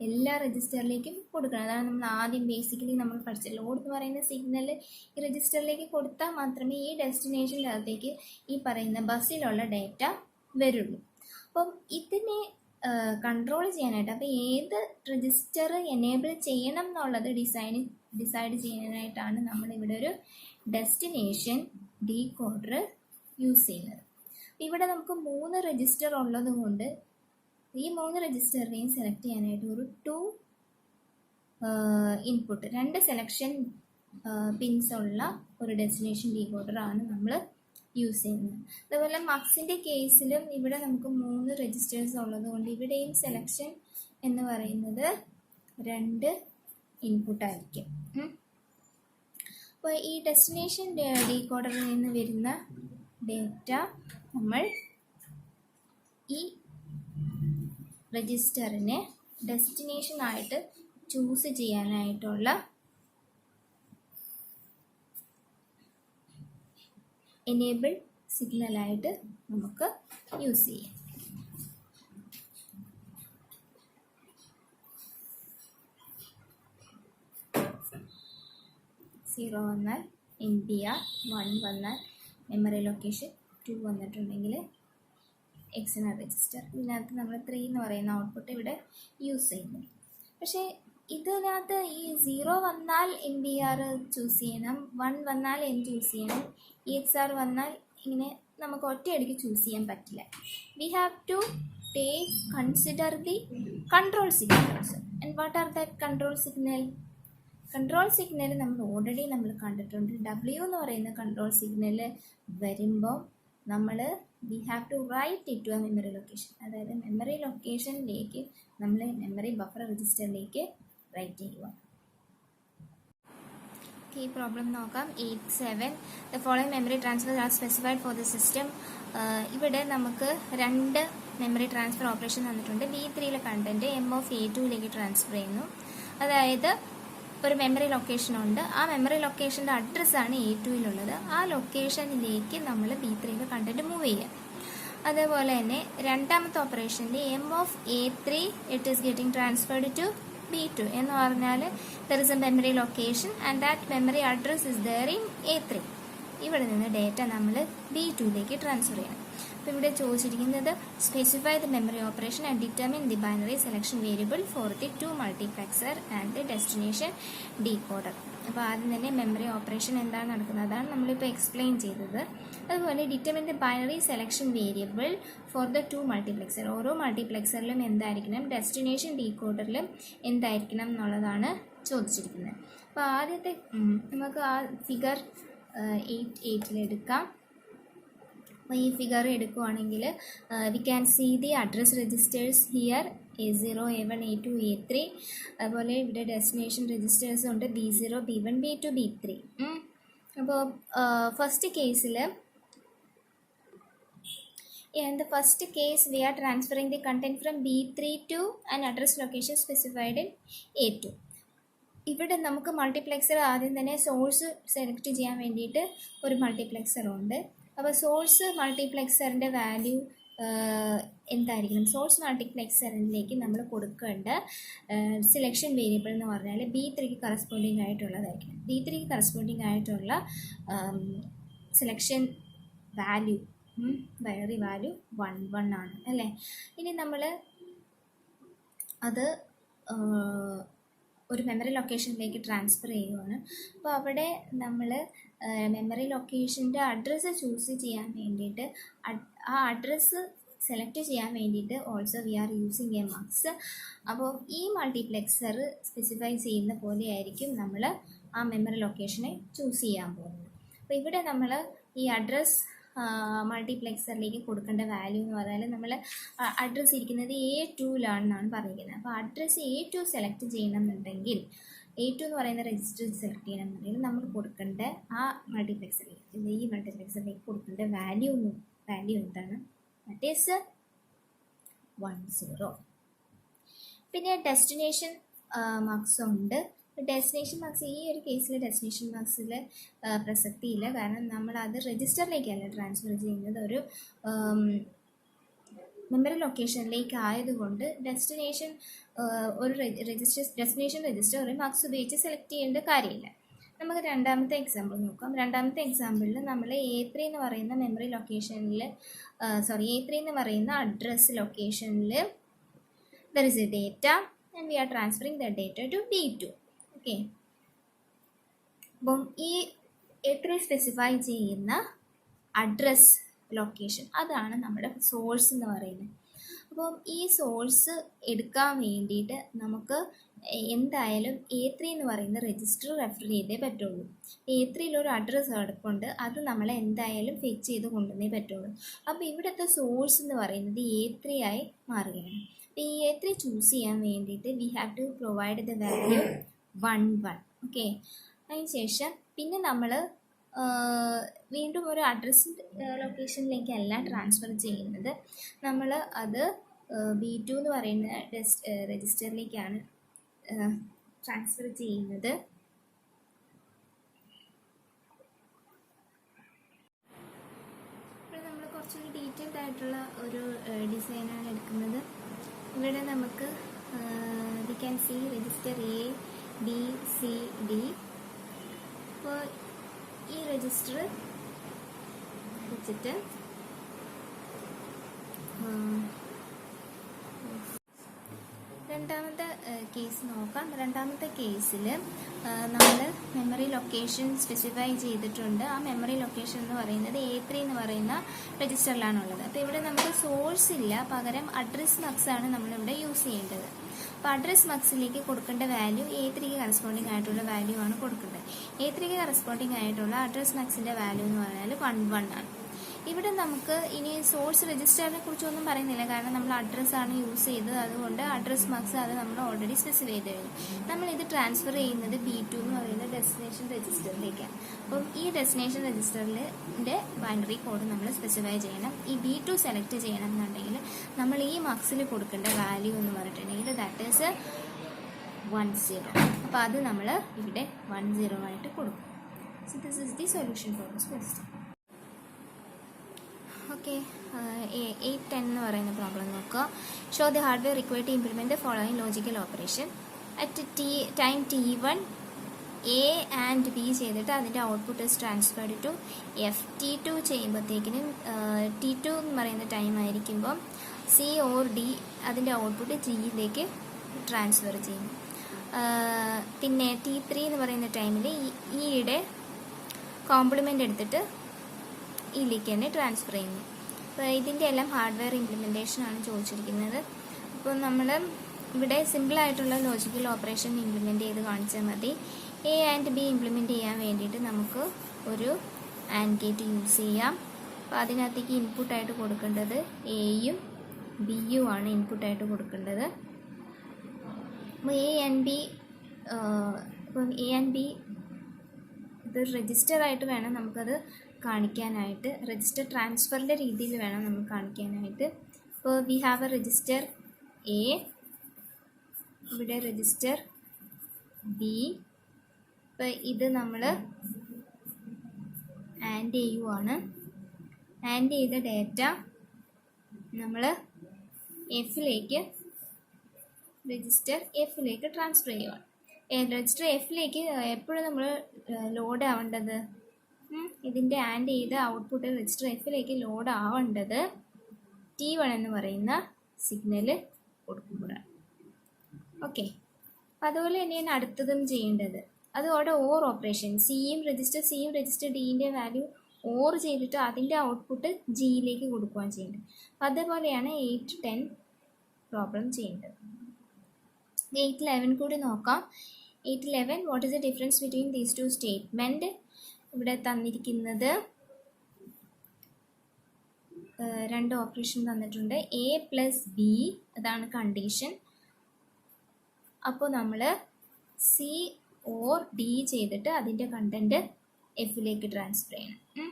എല്ലാ രജിസ്റ്ററിലേക്കും കൊടുക്കണം. അതാണ് നമ്മൾ ആദ്യം ബേസിക്കലി നമ്മൾ പഠിച്ചത്. ലോഡ് എന്ന് പറയുന്ന സിഗ്നൽ ഈ രജിസ്റ്ററിലേക്ക് കൊടുത്താൽ മാത്രമേ ഈ ഡെസ്റ്റിനേഷൻ്റെ അകത്തേക്ക് ഈ പറയുന്ന ബസ്സിലുള്ള ഡേറ്റ വരുള്ളൂ. അപ്പം ഇതിനെ കൺട്രോൾ ചെയ്യാനായിട്ട്, അപ്പോൾ ഏത് രജിസ്റ്റർ എനേബിൾ ചെയ്യണം എന്നുള്ളത് ഡിസൈഡ് ചെയ്യാനായിട്ടാണ് നമ്മളിവിടെ ഒരു ഡെസ്റ്റിനേഷൻ ഡീകോഡർ യൂസ് ചെയ്യുന്നത്. ഇവിടെ നമുക്ക് 3 രജിസ്റ്റർ ഉള്ളത് കൊണ്ട് ഈ 3 രജിസ്റ്ററിനെയും സെലക്ട് ചെയ്യാനായിട്ട് ഒരു 2 ഇൻപുട്ട് 2 സെലക്ഷൻ പിൻസ് ഉള്ള ഒരു ഡെസ്റ്റിനേഷൻ ഡീകോഡർ ആണ് നമ്മൾ യൂസ് ചെയ്യുന്നത്. അതുപോലെ മക്സിൻ്റെ കേസിലും ഇവിടെ നമുക്ക് 3 രജിസ്റ്റേഴ്സ് ഉള്ളത് കൊണ്ട് ഇവിടെയും സെലക്ഷൻ എന്ന് പറയുന്നത് 2 ഇൻപുട്ടായിരിക്കും. അപ്പോൾ ഈ ഡെസ്റ്റിനേഷൻ ഡീകോഡറിൽ നിന്ന് വരുന്ന ഡേറ്റ നമ്മൾ ഈ രജിസ്റ്ററിനെ ഡെസ്റ്റിനേഷനായിട്ട് ചൂസ് ചെയ്യാനായിട്ടുള്ള എനേബിൾ സിഗ്നലായിട്ട് നമുക്ക് യൂസ് ചെയ്യാം. സീറോ വന്നാൽ NPR, 1 വന്നാൽ മെമ്മറി ലൊക്കേഷൻ, 2 വന്നിട്ടുണ്ടെങ്കിൽ എക്സിനർ രജിസ്റ്റർ. ഇതിനകത്ത് നമ്മൾ 3 എന്ന് പറയുന്ന ഔട്ട്പുട്ട് ഇവിടെ യൂസ് ചെയ്യുന്നു. പക്ഷേ ഇതിനകത്ത് ഈ 0 വന്നാൽ NPR ചൂസ് ചെയ്യണം, 1 വന്നാൽ N ചൂസ് ചെയ്യണം, EXR വന്നാൽ ഇങ്ങനെ നമുക്ക് ഒറ്റയടിക്ക് ചൂസ് ചെയ്യാൻ പറ്റില്ല. We have to consider the control signal also. And what are that control signal? Control signal നമ്മൾ കണ്ടിട്ടുണ്ട്. W എന്ന് പറയുന്ന കൺട്രോൾ സിഗ്നൽ വരുമ്പോൾ നമ്മൾ we have to write it to a memory location. അതായത് മെമ്മറി ലൊക്കേഷനിലേക്ക് നമ്മൾ മെമ്മറി ബഫർ രജിസ്റ്ററിലേക്ക് റൈറ്റ് ചെയ്യുക. ഈ പ്രോബ്ലം നോക്കാം. 8.7 the following memory transfer R specified for the system. ഇവിടെ നമുക്ക് 2 മെമ്മറി ട്രാൻസ്ഫർ ഓപ്പറേഷൻ തന്നിട്ടുണ്ട്. B3യിലെ കണ്ടന്റ് M(A2) ട്രാൻസ്ഫർ ചെയ്യുന്നു. അതായത് ഒരു മെമ്മറി ലൊക്കേഷൻ ഉണ്ട്. ആ മെമ്മറി ലൊക്കേഷൻ്റെ അഡ്രസ്സാണ് A2യിലുള്ളത്. ആ ലൊക്കേഷനിലേക്ക് നമ്മൾ B3യിലെ കണ്ടന്റ് മൂവ് ചെയ്യുക. അതേപോലെ തന്നെ രണ്ടാമത്തെ ഓപ്പറേഷൻ്റെ M(A3) it is getting transferred to B2 എന്ന് പറഞ്ഞാൽ there is a memory location and that memory address is there in A3. ഇവിടെ നിന്ന് ഡേറ്റ നമ്മൾ B2യിലേക്ക് ട്രാൻസ്ഫർ ചെയ്യണം. അപ്പോൾ ഇവിടെ ചോദിച്ചിരിക്കുന്നത് specify the memory operation and determine the binary selection variable for the 2 multiplexer and the destination decoder. അപ്പോൾ ആദ്യം തന്നെ മെമ്മറി ഓപ്പറേഷൻ എന്താണ് നടക്കുന്നത് അതാണ് നമ്മളിപ്പോൾ എക്സ്പ്ലെയിൻ ചെയ്തത്. അതുപോലെ determine the binary selection variable for the 2 multiplexer. ഓരോ മൾട്ടിപ്ലെക്സറിലും എന്തായിരിക്കണം, ഡെസ്റ്റിനേഷൻ ഡീകോഡറിലും എന്തായിരിക്കണം എന്നുള്ളതാണ് ചോദിച്ചിരിക്കുന്നത്. അപ്പോൾ ആദ്യത്തെ നമുക്ക് ആ ഫിഗർ 8 അപ്പോൾ ഈ ഫിഗർ എടുക്കുകയാണെങ്കിൽ we can see the address registers here A0, A1, A2, A3. അതുപോലെ ഇവിടെ ഡെസ്റ്റിനേഷൻ രജിസ്റ്റേഴ്സ് ഉണ്ട് B0, B1, B2, B3. അപ്പോൾ ഫസ്റ്റ് കേസിൽ in the first case we are transferring the content from B3 to an address location specified in A2. ഇവിടെ നമുക്ക് മൾട്ടിപ്ലെക്സർ ആദ്യം തന്നെ സോഴ്സ് സെലക്ട് ചെയ്യാൻ വേണ്ടിയിട്ട് ഒരു മൾട്ടിപ്ലെക്സർ ഉണ്ട്. അപ്പോൾ സോഴ്സ് മൾട്ടിപ്ലെക്സറിൻ്റെ വാല്യൂ എന്തായിരിക്കണം? സോഴ്സ് മൾട്ടിപ്ലെക്സറിലേക്ക് നമ്മൾ കൊടുക്കേണ്ട സെലക്ഷൻ വേരിയബിൾ എന്ന് പറഞ്ഞാൽ B3ക്ക് കറസ്പോണ്ടിങ് ആയിട്ടുള്ളതായിരിക്കും. B3ക്ക് കറസ്പോണ്ടിങ് ആയിട്ടുള്ള സെലക്ഷൻ വാല്യൂ ബൈനറി വാല്യൂ 1 ആണ് അല്ലേ. ഇനി നമ്മൾ അത് ഒരു മെമ്മറി ലൊക്കേഷനിലേക്ക് ട്രാൻസ്ഫർ ചെയ്യുകയാണ്. അപ്പോൾ അവിടെ നമ്മൾ മെമ്മറി ലൊക്കേഷൻ്റെ അഡ്രസ്സ് ചൂസ് ചെയ്യാൻ വേണ്ടിയിട്ട് ആ അഡ്രസ്സ് സെലക്ട് ചെയ്യാൻ വേണ്ടിയിട്ട് also we are using A mugs. അപ്പോൾ ഈ മൾട്ടിപ്ലെക്സർ സ്പെസിഫൈ ചെയ്യുന്ന പോലെയായിരിക്കും നമ്മൾ ആ മെമ്മറി ലൊക്കേഷനെ ചൂസ് ചെയ്യാൻ പോകുന്നത്. അപ്പോൾ ഇവിടെ നമ്മൾ ഈ അഡ്രസ്സ് മൾട്ടിപ്ലെക്സറിലേക്ക് കൊടുക്കേണ്ട വാല്യൂ എന്ന് പറഞ്ഞാൽ നമ്മൾ അഡ്രസ്സ് ഇരിക്കുന്നത് A2ലാണെന്നാണ് പറയുന്നത്. അപ്പോൾ അഡ്രസ്സ് A2 സെലക്ട് ചെയ്യണമെന്നുണ്ടെങ്കിൽ A2 എന്ന് പറയുന്ന രജിസ്റ്റർ സെലക്ട് ചെയ്യണമെന്നുണ്ടെങ്കിൽ നമ്മൾ കൊടുക്കേണ്ട ആ മൾട്ടിപ്ലെക്സറിലേക്ക് ഈ മൾട്ടിപ്ലെക്സറിലേക്ക് കൊടുക്കേണ്ട വാല്യൂ എന്താണ്? That is 10. പിന്നെ ഡെസ്റ്റിനേഷൻ മാർക്സ് ഉണ്ട്. ഡെസ്റ്റിനേഷൻ മാർക്സ് ഈ ഒരു കേസിൽ ഡെസ്റ്റിനേഷൻ മാർക്സിൽ പ്രസക്തിയില്ല, കാരണം നമ്മൾ അത് രജിസ്റ്ററിലേക്കല്ല ട്രാൻസ്ഫർ ചെയ്യുന്നത്, ഒരു മെമ്മറി ലൊക്കേഷനിലേക്ക് ആയതുകൊണ്ട് ഡെസ്റ്റിനേഷൻ രജിസ്റ്റർ ഒരു മാർക്സ് ഉപയോഗിച്ച് സെലക്ട് ചെയ്യേണ്ട കാര്യമില്ല. നമുക്ക് രണ്ടാമത്തെ എക്സാമ്പിൾ നോക്കാം. രണ്ടാമത്തെ എക്സാമ്പിളിൽ നമ്മൾ A3 എന്ന് പറയുന്ന മെമ്മറി ലൊക്കേഷനിൽ A3 എന്ന് പറയുന്ന അഡ്രസ് ലൊക്കേഷനിൽ there is a data and we are transferring the data to B2. Okay, അപ്പം ഈ A3 സ്പെസിഫൈ ചെയ്യുന്ന അഡ്രസ് ലൊക്കേഷൻ അതാണ് നമ്മുടെ സോഴ്സ് എന്ന് പറയുന്നത്. അപ്പം ഈ സോഴ്സ് എടുക്കാൻ വേണ്ടിയിട്ട് നമുക്ക് എന്തായാലും A3 എന്ന് പറയുന്ന രജിസ്റ്റർ റെഫർ ചെയ്തേ പറ്റുള്ളൂ. A3യിൽ ഒരു അഡ്രസ്സ് കിടപ്പുണ്ട്, അത് നമ്മൾ എന്തായാലും ഫെച്ച് ചെയ്ത് കൊണ്ടുവന്നേ പറ്റുള്ളൂ. അപ്പോൾ ഇവിടുത്തെ സോഴ്സ് എന്ന് പറയുന്നത് A3 ആയി മാറുകയാണ്. അപ്പോൾ ഈ A3 ചൂസ് ചെയ്യാൻ വേണ്ടിയിട്ട് we have to provide the value 1. Okay, അതിനുശേഷം പിന്നെ നമ്മൾ വീണ്ടും ഒരു അഡ്രസ് ലൊക്കേഷനിലേക്കല്ല ട്രാൻസ്ഫർ ചെയ്യുന്നത്, നമ്മൾ അത് B2 എന്ന് പറയുന്ന രജിസ്റ്ററിലേക്കാണ് ട്രാൻസ്ഫർ ചെയ്യുന്നത്. ഇപ്പോൾ നമ്മൾ കുറച്ചുകൂടി ഡീറ്റെയിൽഡ് ആയിട്ടുള്ള ഒരു ഡിസൈനാണ് എടുക്കുന്നത്. ഇവിടെ നമുക്ക് we can see register A, B, C, D. അപ്പോൾ ഈ രജിസ്റ്റർ വെച്ചിട്ട് രണ്ടാമത്തെ കേസ് നോക്കാം. രണ്ടാമത്തെ കേസിൽ നമ്മൾ മെമ്മറി ലൊക്കേഷൻ സ്പെസിഫൈ ചെയ്തിട്ടുണ്ട്. ആ മെമ്മറി ലൊക്കേഷൻ എന്ന് പറയുന്നത് A3 എന്ന് പറയുന്ന രജിസ്റ്ററിലാണുള്ളത്. അപ്പോൾ ഇവിടെ നമുക്ക് സോഴ്സ് ഇല്ല, പകരം അഡ്രസ് മക്സ് ആണ് നമ്മളിവിടെ യൂസ് ചെയ്യേണ്ടത്. അപ്പോൾ അഡ്രസ് മക്സിലേക്ക് കൊടുക്കേണ്ട വാല്യൂ A3ക്ക് കറസ്പോണ്ടിങ് ആയിട്ടുള്ള വാല്യൂ ആണ് കൊടുക്കേണ്ടത്. A3ക്ക് കറസ്പോണ്ടിങ് ആയിട്ടുള്ള അഡ്രസ് മക്സിൻ്റെ വാല്യൂ എന്ന് പറഞ്ഞാൽ 1 ആണ്. ഇവിടെ നമുക്ക് ഇനി സോഴ്സ് രജിസ്റ്ററിനെ കുറിച്ചൊന്നും പറയുന്നില്ല, കാരണം നമ്മൾ അഡ്രസ്സാണ് യൂസ് ചെയ്തത്, അതുകൊണ്ട് അഡ്രസ് മാർക്സ് അത് നമ്മൾ ഓൾറെഡി സ്പെസിഫൈ ചെയ്ത് കഴിഞ്ഞു. നമ്മളിത് ട്രാൻസ്ഫർ ചെയ്യുന്നത് B2 എന്ന് പറയുന്ന ഡെസ്റ്റിനേഷൻ രജിസ്റ്ററിലേക്കാണ്. അപ്പം ഈ ഡെസ്റ്റിനേഷൻ രജിസ്റ്ററിൻ്റെ ബൈനറി കോഡ് നമ്മൾ സ്പെസിഫൈ ചെയ്യണം. ഈ B2 സെലക്ട് ചെയ്യണം എന്നുണ്ടെങ്കിൽ നമ്മൾ ഈ മാർക്സിൽ കൊടുക്കേണ്ട വാല്യൂ എന്ന് പറഞ്ഞിട്ടുണ്ടെങ്കിൽ ദാറ്റ് ഈസ് 10. അപ്പോൾ അത് നമ്മൾ ഇവിടെ 10 ആയിട്ട് കൊടുക്കും. So this is the solution for this question. Okay, 8-10 എന്ന് പറയുന്ന പ്രോബ്ലം നോക്കുക. Show the hardware required to implement the following logical operation at time T1 A and B ചെയ്തിട്ട് അതിൻ്റെ output is transferred to F. T2 ചെയ്യുമ്പോഴത്തേക്കിനും T2 എന്ന് പറയുന്ന ടൈം ആയിരിക്കുമ്പം C or D അതിൻ്റെ ഔട്ട്പുട്ട് Gയിലേക്ക് ട്രാൻസ്ഫർ ചെയ്യും. പിന്നെ T3 എന്ന് പറയുന്ന ടൈമിൽ ഈയുടെ കോംപ്ലിമെൻ്റ് എടുത്തിട്ട് ഇതിലേക്ക് തന്നെ ട്രാൻസ്ഫർ ചെയ്യുന്നു. അപ്പോൾ ഇതിൻ്റെ എല്ലാം ഹാർഡ്വെയർ ഇംപ്ലിമെൻറ്റേഷനാണ് ചോദിച്ചിരിക്കുന്നത്. അപ്പോൾ നമ്മൾ ഇവിടെ സിമ്പിളായിട്ടുള്ള ലോജിക്കൽ ഓപ്പറേഷൻ ഇംപ്ലിമെൻ്റ് ചെയ്ത് കാണിച്ചാൽ മതി. എ ആൻഡ് ബി ഇംപ്ലിമെൻറ്റ് ചെയ്യാൻ വേണ്ടിയിട്ട് നമുക്ക് ഒരു ആൻഡ് ഗേറ്റ് യൂസ് ചെയ്യാം. അപ്പോൾ അതിനകത്തേക്ക് ഇൻപുട്ടായിട്ട് കൊടുക്കേണ്ടത് എയും ബിയും ആണ് ഇൻപുട്ടായിട്ട് കൊടുക്കേണ്ടത്. അപ്പോൾ എ ആൻഡ് ബി ഇപ്പം എ ആൻഡ് ബി ഇത് രജിസ്റ്ററായിട്ട് വേണം നമുക്കത് കാണിക്കാനായിട്ട്, രജിസ്റ്റർ ട്രാൻസ്ഫറിൻ്റെ രീതിയിൽ വേണം നമുക്ക് കാണിക്കാനായിട്ട്. ഇപ്പോൾ we have A register A, ഇവിടെ രജിസ്റ്റർ ബി. ഇപ്പോൾ ഇത് നമ്മൾ ആൻഡ് ചെയ്യുവാണ്. ആൻഡ് ചെയ്ത ഡേറ്റ നമ്മൾ രജിസ്റ്റർ എഫിലേക്ക് ട്രാൻസ്ഫർ ചെയ്യുവാണ്. രജിസ്റ്റർ എഫിലേക്ക് എപ്പോഴും നമ്മൾ ലോഡ് ആവേണ്ടത്, ഇതിൻ്റെ ആൻഡ് ചെയ്ത ഔട്ട്പുട്ട് രജിസ്റ്റർ എഫിലേക്ക് ലോഡ് ആവേണ്ടത് T1 എന്ന് പറയുന്ന സിഗ്നൽ കൊടുക്കുമ്പോഴാണ്. ഓക്കെ, അപ്പം അതുപോലെ തന്നെയാണ് അടുത്തതും ചെയ്യേണ്ടത്. അതോടെ ഓർ ഓപ്പറേഷൻ, സിയും രജിസ്റ്റർ ഡിൻ്റെ വാല്യൂ ഓർ ചെയ്തിട്ട് അതിൻ്റെ ഔട്ട്പുട്ട് ജിയിലേക്ക് കൊടുക്കുകയാണ് ചെയ്യേണ്ടത്. അപ്പം അതേപോലെയാണ് 8-10 പ്രോബ്ലം ചെയ്യേണ്ടത്. 8-11 കൂടി നോക്കാം. 8-11 what is the difference between these two statement? ഇവിടെ തന്നിരിക്കുന്നത് 2 ഓപ്പറേഷൻ തന്നിട്ടുണ്ട്. എ പ്ലസ് ബി, അതാണ് കണ്ടീഷൻ. അപ്പോൾ നമ്മൾ സി ഓർ ഡി ചെയ്തിട്ട് അതിൻ്റെ കണ്ടൻറ്റ് എഫിലേക്ക് ട്രാൻസ്ഫർ ചെയ്യണം.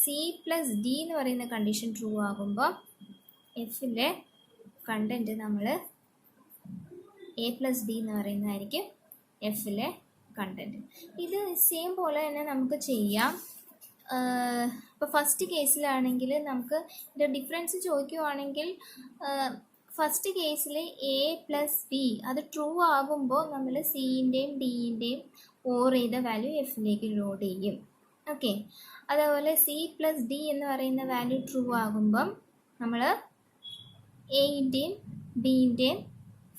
സി പ്ലസ് ഡി എന്ന് പറയുന്ന കണ്ടീഷൻ ട്രൂ ആകുമ്പോൾ എഫിലെ കണ്ടൻറ്റ് നമ്മൾ എ പ്ലസ് ഡി എന്ന് പറയുന്നതായിരിക്കും എഫിലെ കണ്ടൻറ്റ്. ഇത് സെയിം പോലെ തന്നെ നമുക്ക് ചെയ്യാം. ഇപ്പോൾ ഫസ്റ്റ് കേസിലാണെങ്കിൽ നമുക്ക് ഇതിൻ്റെ ഡിഫറൻസ് ചോദിക്കുവാണെങ്കിൽ ഫസ്റ്റ് കേസിൽ എ പ്ലസ് ബി അത് ട്രൂ ആകുമ്പോൾ നമ്മൾ സിൻ്റെയും ഡിൻ്റെയും ഓർ ചെയ്ത വാല്യൂ എഫിലേക്ക് ലോഡ് ചെയ്യും. ഓക്കെ, അതേപോലെ സി പ്ലസ് ഡി എന്ന് പറയുന്ന വാല്യൂ ട്രൂ ആകുമ്പം നമ്മൾ എൻ്റെയും ബിൻ്റെയും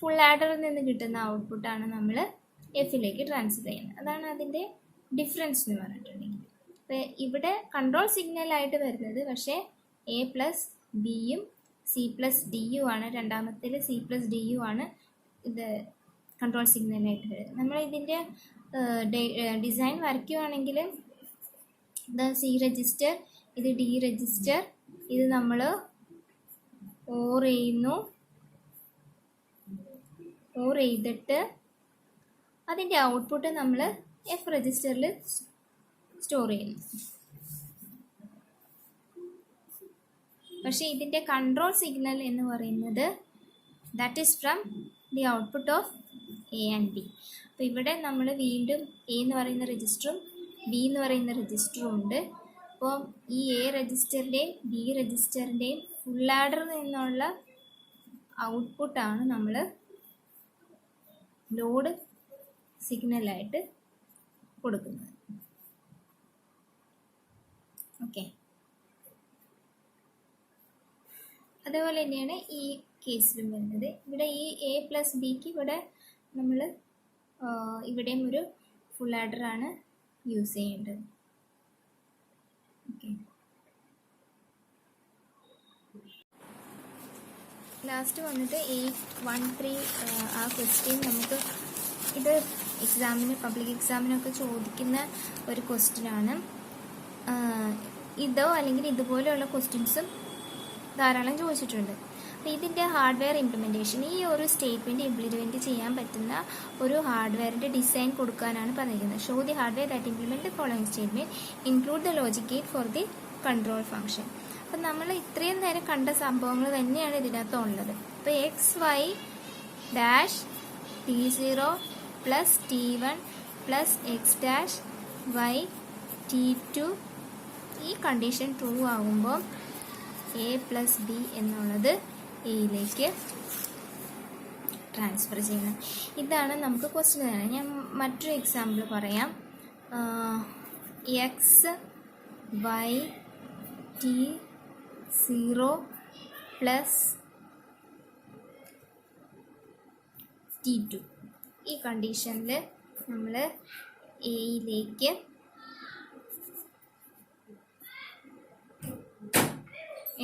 ഫുൾ ആഡറിൽ നിന്ന് കിട്ടുന്ന ഔട്ട്പുട്ടാണ് നമ്മൾ എഫിലേക്ക് ട്രാൻസ്ഫർ ചെയ്യുന്നത്. അതാണ് അതിൻ്റെ ഡിഫറൻസ് എന്ന് പറഞ്ഞിട്ടുണ്ടെങ്കിൽ. അപ്പോൾ ഇവിടെ കൺട്രോൾ സിഗ്നലായിട്ട് വരുന്നത് പക്ഷേ എ പ്ലസ് ബിയും സി പ്ലസ് ഡിയും ആണ്. രണ്ടാമത്തേൽ സി പ്ലസ് ഡിയും ആണ് ഇത് കൺട്രോൾ സിഗ്നലായിട്ട് വരുന്നത്. നമ്മൾ ഇതിൻ്റെ ഡിസൈൻ വരയ്ക്കുകയാണെങ്കിൽ ഇത് സി രജിസ്റ്റർ, ഇത് ഡി രജിസ്റ്റർ, ഇത് നമ്മൾ ഓർ ചെയ്യുന്നു. ഓർ ചെയ്തിട്ട് അതിൻ്റെ ഔട്ട്പുട്ട് നമ്മൾ എഫ് രജിസ്റ്ററിൽ സ്റ്റോർ ചെയ്യുന്നു. പക്ഷേ ഇതിൻ്റെ കൺട്രോൾ സിഗ്നൽ എന്ന് പറയുന്നത് that is from the output of A and B. അപ്പോൾ ഇവിടെ നമ്മൾ വീണ്ടും എ എന്ന് പറയുന്ന രജിസ്റ്ററും ബി എന്ന് പറയുന്ന രജിസ്റ്ററും ഉണ്ട്. അപ്പോൾ ഈ എ രജിസ്റ്ററിൻ്റെയും ബി രജിസ്റ്ററിൻ്റെയും ഫുൾ ആഡറിൽ നിന്നുള്ള ഔട്ട്പുട്ടാണ് നമ്മൾ ലോഡ് സിഗ്നലായിട്ട് കൊടുക്കുന്നത്. ഓക്കെ, അതേപോലെ തന്നെയാണ് ഈ കേസിലും വരുന്നത്. ഇവിടെ ഈ എ പ്ലസ് ബിക്ക് ഇവിടെ നമ്മൾ ഇവിടെയും ഒരു ഫുൾ ആഡറാണ് യൂസ് ചെയ്യേണ്ടത്. ഓക്കെ, ലാസ്റ്റ് വന്നിട്ട് 813 ആ ക്വസ്റ്റ്യൻ നമുക്ക് ഇത് പബ്ലിക് എക്സാമിനൊക്കെ ചോദിക്കുന്ന ഒരു ക്വസ്റ്റ്യനാണ്. ഇതോ അല്ലെങ്കിൽ ഇതുപോലെയുള്ള ക്വസ്റ്റ്യൻസും ധാരാളം ചോദിച്ചിട്ടുണ്ട്. അപ്പോൾ ഇതിൻ്റെ ഹാർഡ്വെയർ ഇംപ്ലിമെൻറ്റേഷൻ, ഈ ഒരു സ്റ്റേറ്റ്മെൻറ്റ് ഇംപ്ലിമെൻറ്റ് ചെയ്യാൻ പറ്റുന്ന ഒരു ഹാർഡ്വെയറിൻ്റെ ഡിസൈൻ കൊടുക്കാനാണ് പറഞ്ഞിരിക്കുന്നത്. Show the hardware that implement the following statement, include the logic gate for the control function. അപ്പം നമ്മൾ ഇത്രയും നേരം കണ്ട സംഭവങ്ങൾ തന്നെയാണ് ഇതിനകത്ത് ഉള്ളത്. ഇപ്പോൾ X Y dash T0 plus T1 plus X dash Y T2 ഈ കണ്ടീഷൻ ട്രൂ ആകുമ്പോൾ എ പ്ലസ് ബി എന്നുള്ളത് എയിലേക്ക് ട്രാൻസ്ഫർ ചെയ്യണം. ഇതാണ് നമുക്ക് ക്വസ്റ്റ്യൻ തരാം. ഞാൻ മറ്റൊരു എക്സാമ്പിൾ പറയാം. X Y T0 plus T2 ഈ കണ്ടീഷനിൽ നമ്മൾ എയിലേക്ക്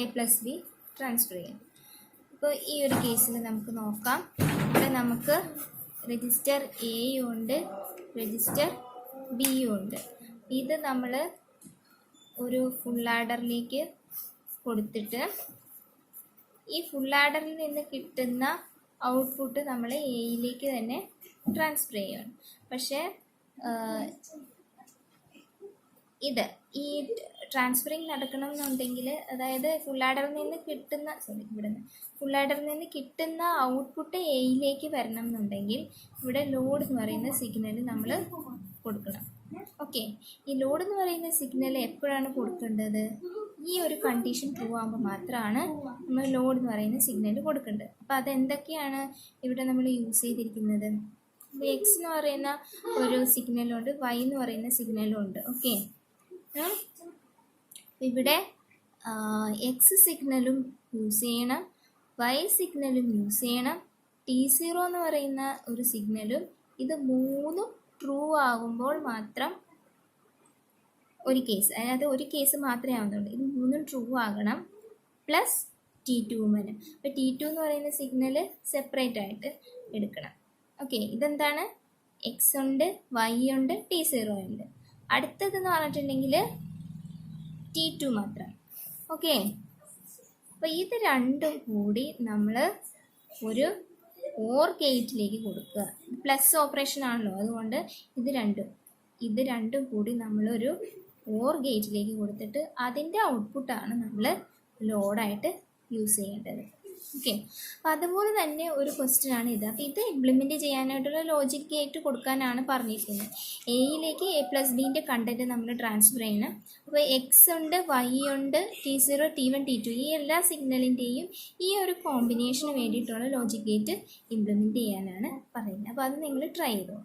എ പ്ലസ് ബി ട്രാൻസ്ഫർ ചെയ്യണം. ഇപ്പോൾ ഈ ഒരു കേസിൽ നമുക്ക് നോക്കാം. ഇവിടെ നമുക്ക് രജിസ്റ്റർ എയും ഉണ്ട്, രജിസ്റ്റർ ബിയും ഉണ്ട്. ഇത് നമ്മൾ ഒരു ഫുൾ ആഡറിലേക്ക് കൊടുത്തിട്ട് ഈ ഫുൾ ആഡറിൽ നിന്ന് കിട്ടുന്ന ഔട്ട്പുട്ട് നമ്മൾ എയിലേക്ക് തന്നെ ട്രാൻസ്ഫർ ചെയ്യണം. പക്ഷേ ഇത് ഈ ട്രാൻസ്ഫറിങ് നടക്കണം എന്നുണ്ടെങ്കിൽ, അതായത് ഫുൾ ആഡറിൽ നിന്ന് കിട്ടുന്ന ഫുൾ ആഡറിൽ നിന്ന് കിട്ടുന്ന ഔട്ട്പുട്ട് എയിലേക്ക് വരണം എന്നുണ്ടെങ്കിൽ ഇവിടെ ലോഡ് എന്ന് പറയുന്ന സിഗ്നൽ നമ്മൾ കൊടുക്കണം. ഓക്കെ, ഈ ലോഡ് എന്ന് പറയുന്ന സിഗ്നൽ എപ്പോഴാണ് കൊടുക്കേണ്ടത്? ഈ ഒരു കണ്ടീഷൻ ട്രൂ ആകുമ്പോൾ മാത്രമാണ് നമ്മൾ ലോഡ് എന്ന് പറയുന്ന സിഗ്നൽ കൊടുക്കേണ്ടത്. അപ്പോൾ അതെന്തൊക്കെയാണ് ഇവിടെ നമ്മൾ യൂസ് ചെയ്തിരിക്കുന്നത്? എക്സ് എന്ന് പറയുന്ന ഒരു സിഗ്നലുണ്ട്, വൈ എന്ന് പറയുന്ന സിഗ്നലും ഉണ്ട്. ഓക്കെ, ഇവിടെ എക്സ് സിഗ്നലും യൂസ് ചെയ്യണം, വൈ സിഗ്നലും യൂസ് ചെയ്യണം, T0 എന്ന് പറയുന്ന ഒരു സിഗ്നലും. ഇത് മൂന്നും ട്രൂ ആകുമ്പോൾ മാത്രം ഒരു കേസ്, അതായത് ഒരു കേസ് മാത്രമേ ആവുന്നുള്ളൂ. ഇത് മൂന്നും ട്രൂ ആകണം, പ്ലസ് T2 വരെ. അപ്പോൾ T2 എന്ന് പറയുന്ന സിഗ്നൽ സെപ്പറേറ്റ് ആയിട്ട് എടുക്കണം. ഓക്കെ, ഇതെന്താണ്? എക്സ് ഉണ്ട്, വൈ ഉണ്ട്, T0 ഉണ്ട്. അടുത്തതെന്ന് പറഞ്ഞിട്ടുണ്ടെങ്കിൽ T2 മാത്രം. ഓക്കെ, അപ്പോൾ ഇത് രണ്ടും കൂടി നമ്മൾ ഒരു ഓർ ഗേറ്റിലേക്ക് കൊടുക്കുക. പ്ലസ് ഓപ്പറേഷൻ ആണല്ലോ, അതുകൊണ്ട് ഇത് രണ്ടും കൂടി നമ്മളൊരു ഓർ ഗേറ്റിലേക്ക് കൊടുത്തിട്ട് അതിൻ്റെ ഔട്ട്പുട്ടാണ് നമ്മൾ ലോഡായിട്ട് യൂസ് ചെയ്യേണ്ടത്. ഓക്കെ, അപ്പോൾ അതുപോലെ തന്നെ ഒരു ക്വസ്റ്റ്യൻ ആണ് ഇത്. അപ്പോൾ ഇത് ഇംപ്ലിമെൻറ്റ് ചെയ്യാനായിട്ടുള്ള ലോജിക് ഗേറ്റ് കൊടുക്കാനാണ് പറഞ്ഞിരിക്കുന്നത്. എയിലേക്ക് എ പ്ലസ് ബിൻ്റെ കണ്ടൻറ്റ് നമ്മൾ ട്രാൻസ്ഫർ ചെയ്യണം. അപ്പോൾ എക്സ് ഉണ്ട്, വൈ ഉണ്ട്, T0, T1, T2 ഈ എല്ലാ സിഗ്നലിൻ്റെയും ഈ ഒരു കോമ്പിനേഷന് വേണ്ടിയിട്ടുള്ള ലോജിക് ഗേറ്റ് ഇംപ്ലിമെൻറ്റ് ചെയ്യാനാണ് പറയുന്നത്. അപ്പോൾ അത് നിങ്ങൾ ട്രൈ ചെയ്തോ.